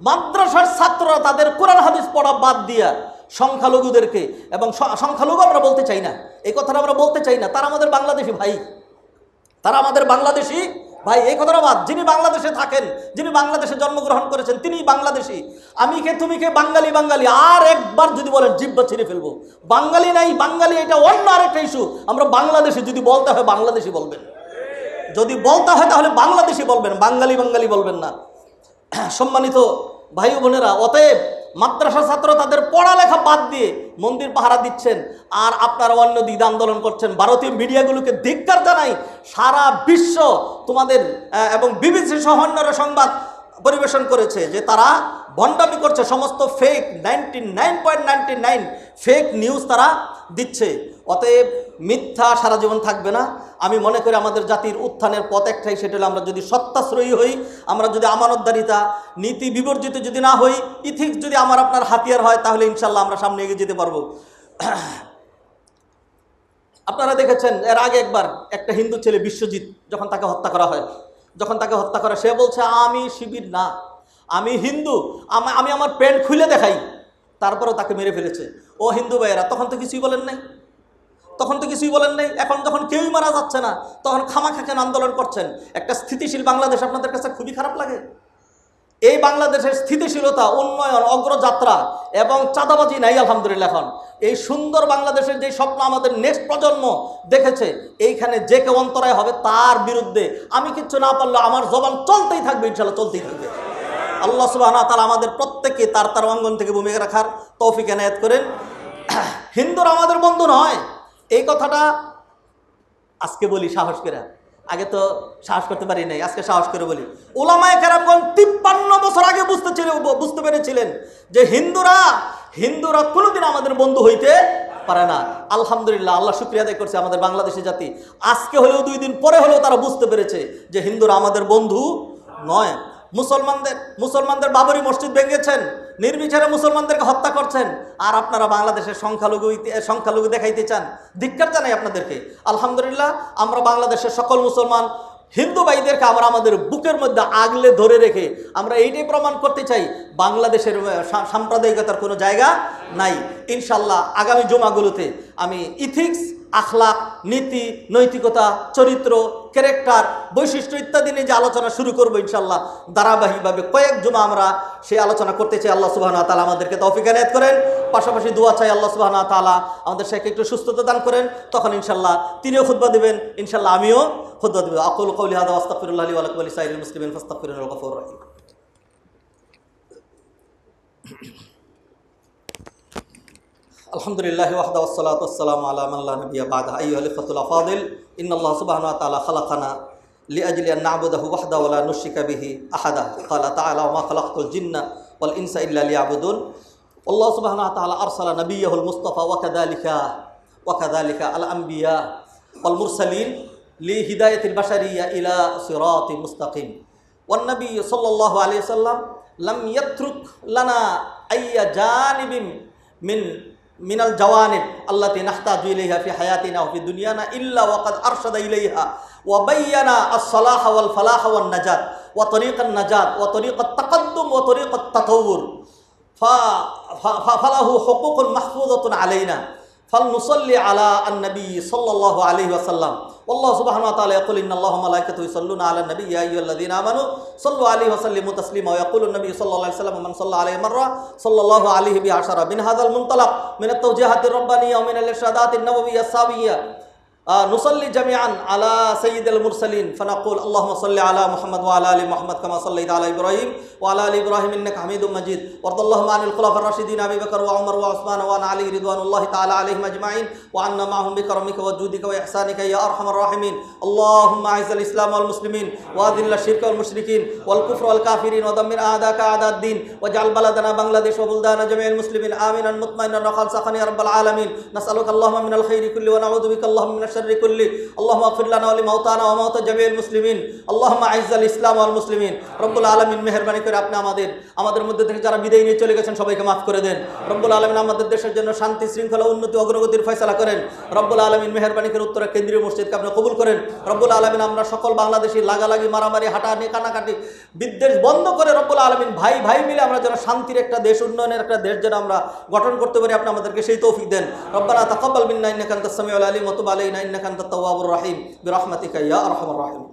S1: মাদ্রাসার ছাত্ররা তাদের কোরআন হাদিস পড়া বাদ দিয়া সংখ্যালঘুদেরকে, এবং সংখ্যালঘু আমরা বলতে চাই না, এই কথাটা আমরা বলতে চাই না, তারা আমাদের বাংলাদেশি ভাই, তারা আমাদের বাংলাদেশি ভাই। এই কথাটা বাদ। যিনি বাংলাদেশে থাকেন, যিনি বাংলাদেশে জন্মগ্রহণ করেছেন, তিনিই বাংলাদেশি। আমি কে তুমি কে, বাঙালি বাঙালি আর একবার যদি বলেন জিহ্বা ছিঁড়ে ফেলবো। বাঙালি নাই, বাঙালি এটা অন্য আরেকটা ইস্যু। আমরা বাংলাদেশি, যদি বলতে হয় বাংলাদেশি বলবেন, যদি বলতে হয় তাহলে বাংলাদেশি বলবেন, বাঙালি বাঙালি বলবেন না। সম্মানিত ভাই বোনেরা, অতএব মাদ্রাসা ছাত্র তাদের পড়ালেখা বাদ দিয়ে মন্দির পাহারা দিচ্ছেন, আর আপনারা অন্য দিক আন্দোলন করছেন। ভারতীয় মিডিয়াগুলোকে ধিক্কার জানাই, সারা বিশ্ব তোমাদের এবং বিবিসি সহ অন্যরা সংবাদ পরিবেশন করেছে যে তারা ভণ্ডামি করছে, সমস্ত ফেক 99.99 ফেক নিউজ তারা দিচ্ছে। অতএব মিথ্যা সারা জীবন থাকবে না। আমি মনে করি আমাদের জাতির উত্থানের পথ একটাই, সেটা হলো আমরা যদি সত্যাশ্রয়ী হই, আমরা যদি আমানতদারিতা নীতি বিবর্জিত যদি না হই, ইথিক্স যদি আমার আপনার হাতিয়ার হয়, তাহলে ইনশাল্লাহ আমরা সামনে এগিয়ে যেতে পারবো। আপনারা দেখেছেন এর আগে একবার একটা হিন্দু ছেলে বিশ্বজিৎ, যখন তাকে হত্যা করা হয়, সে বলছে আমি শিবির না, আমি হিন্দু, আমি আমার প্যান্ট খুলে দেখাই, তারপরেও তাকে মেরে ফেলেছে। ও হিন্দু ভাইয়েরা, তখন তো কিছুই বলেন নাই। এখন যখন কেউই মারা যাচ্ছে না, তখন খামাখা কেন আন্দোলন করছেন? একটা স্থিতিশীল বাংলাদেশ আপনাদের কাছে খুবই খারাপ লাগে? এই বাংলাদেশের স্থিতিশীলতা, উন্নয়ন, অগ্রযাত্রা এবং চাঁদাবাজি নাই আলহামদুলিল্লাহ। এখন এই সুন্দর বাংলাদেশের যে স্বপ্ন আমাদের নেক্সট প্রজন্ম দেখেছে, এইখানে যে কেউ অন্তরায় হবে তার বিরুদ্ধে আমি কিচ্ছু না পারলেও আমার জবান চলতেই থাকবে, ইনশাল্লাহ চলতেই থাকবে। আল্লাহ সুবহানাহু ওয়া তাআলা আমাদের প্রত্যেককে তার অঙ্গন থেকে ভূমিকা রাখার তৌফিক এনায়েত করেন। হিন্দুরা আমাদের বন্ধু নয়, এই কথাটা আজকে বলি সাহস করে, আগে তো সাহস করতে পারি নাই, আজকে সাহস করে বলি। উলামায়ে কেরামগণ 53 বছর আগে বুঝতে পেরেছিলেন যে হিন্দুরা কোনোদিন আমাদের বন্ধু হইতে পারে না। আলহামদুলিল্লাহ, আল্লাহ শুকরিয়া আদায় করছে আমাদের বাংলাদেশি জাতি আজকে হলেও 2 দিন পরে হলেও তারা বুঝতে পেরেছে যে হিন্দুরা আমাদের বন্ধু নয়। মুসলমানদের বাবরি মসজিদ ভেঙেছেন, নির্বিচারে মুসলমানদেরকে হত্যা করছেন, আর আপনারা বাংলাদেশের সংখ্যালঘু দেখাইতে চান। ধিক্কার জানাই আপনাদেরকে। আলহামদুলিল্লাহ, আমরা বাংলাদেশের সকল মুসলমান হিন্দু ভাইদেরকে আমরা আমাদের বুকের মধ্যে আগলে ধরে রেখে আমরা এইটাই প্রমাণ করতে চাই বাংলাদেশের সাম্প্রদায়িকতার কোনো জায়গা নাই। ইনশাল্লাহ আগামী জুমাগুলোতে আমি ইথিক্স, আখলাক, নীতি, নৈতিকতা, চরিত্র, ক্যারেক্টার, বৈশিষ্ট্য ইত্যাদি নিয়ে যে আলোচনা শুরু করবো ইনশাল্লাহ ধারাবাহিকভাবে কয়েক জুমা আমরা সেই আলোচনা করতে চাই। আল্লাহ সুবহানাহু ওয়া তাআলা আমাদেরকে তৌফিক এনায়েত করেন। পাশাপাশি দোয়া চাই আল্লাহ সুবহানাহু ওয়া তাআলা আমাদের শেখকে একটু সুস্থতা দান করেন। তখন ইনশাল্লাহ তিনিও খুতবা দেবেন, ইনশাল্লাহ আমিও খুতবা দেব। আকুলু কওলি হাযা ওয়া আস্তাগফিরুল্লাহ লি ওয়া লাকুম ওয়া লিসাইরিল মুসলিমিন ফাস্তাগফিরুহু গফুরুর রহিম। আলহামদুলিল্লাহি ওয়াহদাহু ওয়াসসালাতু ওয়াসসালামু আলা মান লা নাবিয়্যা বা'দা। আইয়ুহাল ইখওয়াতুল আফাদিল, ইন্নাল্লাহ সুবহানাহু ওয়া তাআলা খালাকানা লিআজলি আন না'বুদাহু ওয়াহদাহু ওয়া লা নুশরিকা বিহি আহাদা। ক্বালা তাআলা ওয়া মা খালাকতুল জিন্না ওয়াল ইনসা ইল্লা লিয়াবুদুন। আল্লাহ সুবহানাহু ওয়া তাআলা আরসালা নাবিয়্যাহুল মুস্তাফা ওয়া কাযালিকা আল আমবিয়া ওয়াল মুরসালিন লিহিদায়াতিল বাশারিয়্যা ইলা সিরাতিল মুস্তাকিম। ওয়ান নাবিয়্যু সাল্লাল্লাহু আলাইহি ওয়াসাল্লাম লাম ইয়াতরুক লানা আইয়া জানিবিন মিনাল জাওয়ানিব আল্লাতী নাহতাজু ইলাইহা ফি হায়াতিনা ওয়া ফি দুনিয়ানা ইল্লা ওয়া কাদ আরশাদা ইলাইহা ওয়া বায়্যানা আস-সালাহা ওয়াল ফালাহা ওয়ান নাজাত ওয়া তরিকান নাজাত ওয়া তরিকাত তাকাদ্দুম ওয়া তরিকাত তাতাওউর ফালাহু হুকুকুন মাহফুজাতুন আলাইনা ফালনুসাল্লি আলা আন-নবী সাল্লাল্লাহু আলাইহি ওয়াসাল্লাম। আল্লাহ সুবহানাহু ওয়া তাআলা ইয়াকুল ইন্নাল্লাহা ওয়া মালাইকাতুহু ইউসাল্লুনা আলান নবী ইয়া আইয়ুহাল্লাযীনা আমানু সাল্লু আলাইহি ওয়া সাল্লিমু তাসলিমা। ওয়া ইয়াকুলু an-নবী সাল্লাল্লাহু আলাইহি ওয়াসাল্লাম মান সাল্লা আলাইহি মাররা সাল্লাল্লাহু আলাইহি বিআশারা। মিন হাযাল মুনতালাক মিন আত-তাওজীহাতির রাব্বানিয়্যা ওয়া মিন আল-ইরশাদাতিন নাবাবিয়্যা আস-সাবিয়্যা নুসাল্লি জামিআন আলা সাইয়্যিদিল মুরসালিন ফানাকুল আল্লাহুম্মা সাল্লি আলা মুহাম্মদ ওয়া আলা আলি মুহাম্মদ কামা সাল্লাইতা আলা ইব্রাহিম ওয়া আলা আলি ইব্রাহিম ইন্নাকা হামিদুম মাজিদ ওয়ারদাল্লাহু আনিল খুলাফার রাশিদিন আবি বকর ওয়া উমর ওয়া উসমান ওয়া আলী রিদওয়ানুল্লাহি তাআলা আলাইহিম আজমাইন ওয়া আন্না মা'হুম বিকারমিকা ওয়া জুদিকা ওয়া ইহসানিকা ইয়া আরহামার রাহিমিন আল্লাহুম্মা আইজিল ইসলাম ওয়াল মুসলিমিন ওয়া আযিল্লা শিরকা ওয়াল মুশরিকিন ওয়াল কুফরা ওয়াল কাফিরিন ওয়া দাম্মির আ'দাকা আ'দা'দ-দ্বীন ওয়াজআল বালাদানা বাংলাদেশ ওয়া বুলদানা জামিআল মুসলিমিন আমিনান মুতমাইনান রাখাল সাখান ইয়া রাব্বাল আলামিন নাসআলুকা আল্লাহুম্মা মিনাল খাইরি কুল্লি ওয়া নাউযু বিকা আল্লাহুম্মা মিনাশ শাররি কুল্লি اللهم اغفر لنا ولموتانا وموتى جميع المسلمين اللهم اعز الاسلام والمسلمين রব্বুল আলামিন মেহেরবানি করে আপনি আমাদের মধ্যে থেকে যারা বিদায় নিয়ে চলে গেছেন সবাইকে মাফ করে দেন। রব্বুল আলামিন আমাদের দেশের জন্য শান্তি শৃঙ্খলা উন্নতি অগ্রগতির ফয়সালা করেন। রব্বুল আলামিন মেহেরবানি করে উত্তরা কেন্দ্রীয় মসজিদকে আপনি কবুল করেন। রব্বুল আলামিন আমরা সকল বাংলাদেশি লাগালাগি মারামারি হাঁটাহাঁটি কানাকাটি বিদ্বেষ বন্ধ করে রব্বুল আলামিন ভাই ভাই মিলে আমরা যেন শান্তির একটা দেশ উন্নয়নের একটা দেশ যেন আমরা গঠন করতে পারি আপনি আমাদেরকে সেই তৌফিক দেন। রব্বানা তাকাব্বাল মিন্না ইন্নাকা আনতাস সামিউল আলিম ওয়া তুব আলাইনা ইন্নাকা আনতাত তাওয়াবুর রাহিম বিরহমাতিকা ইয়া আরহামার রাহিম।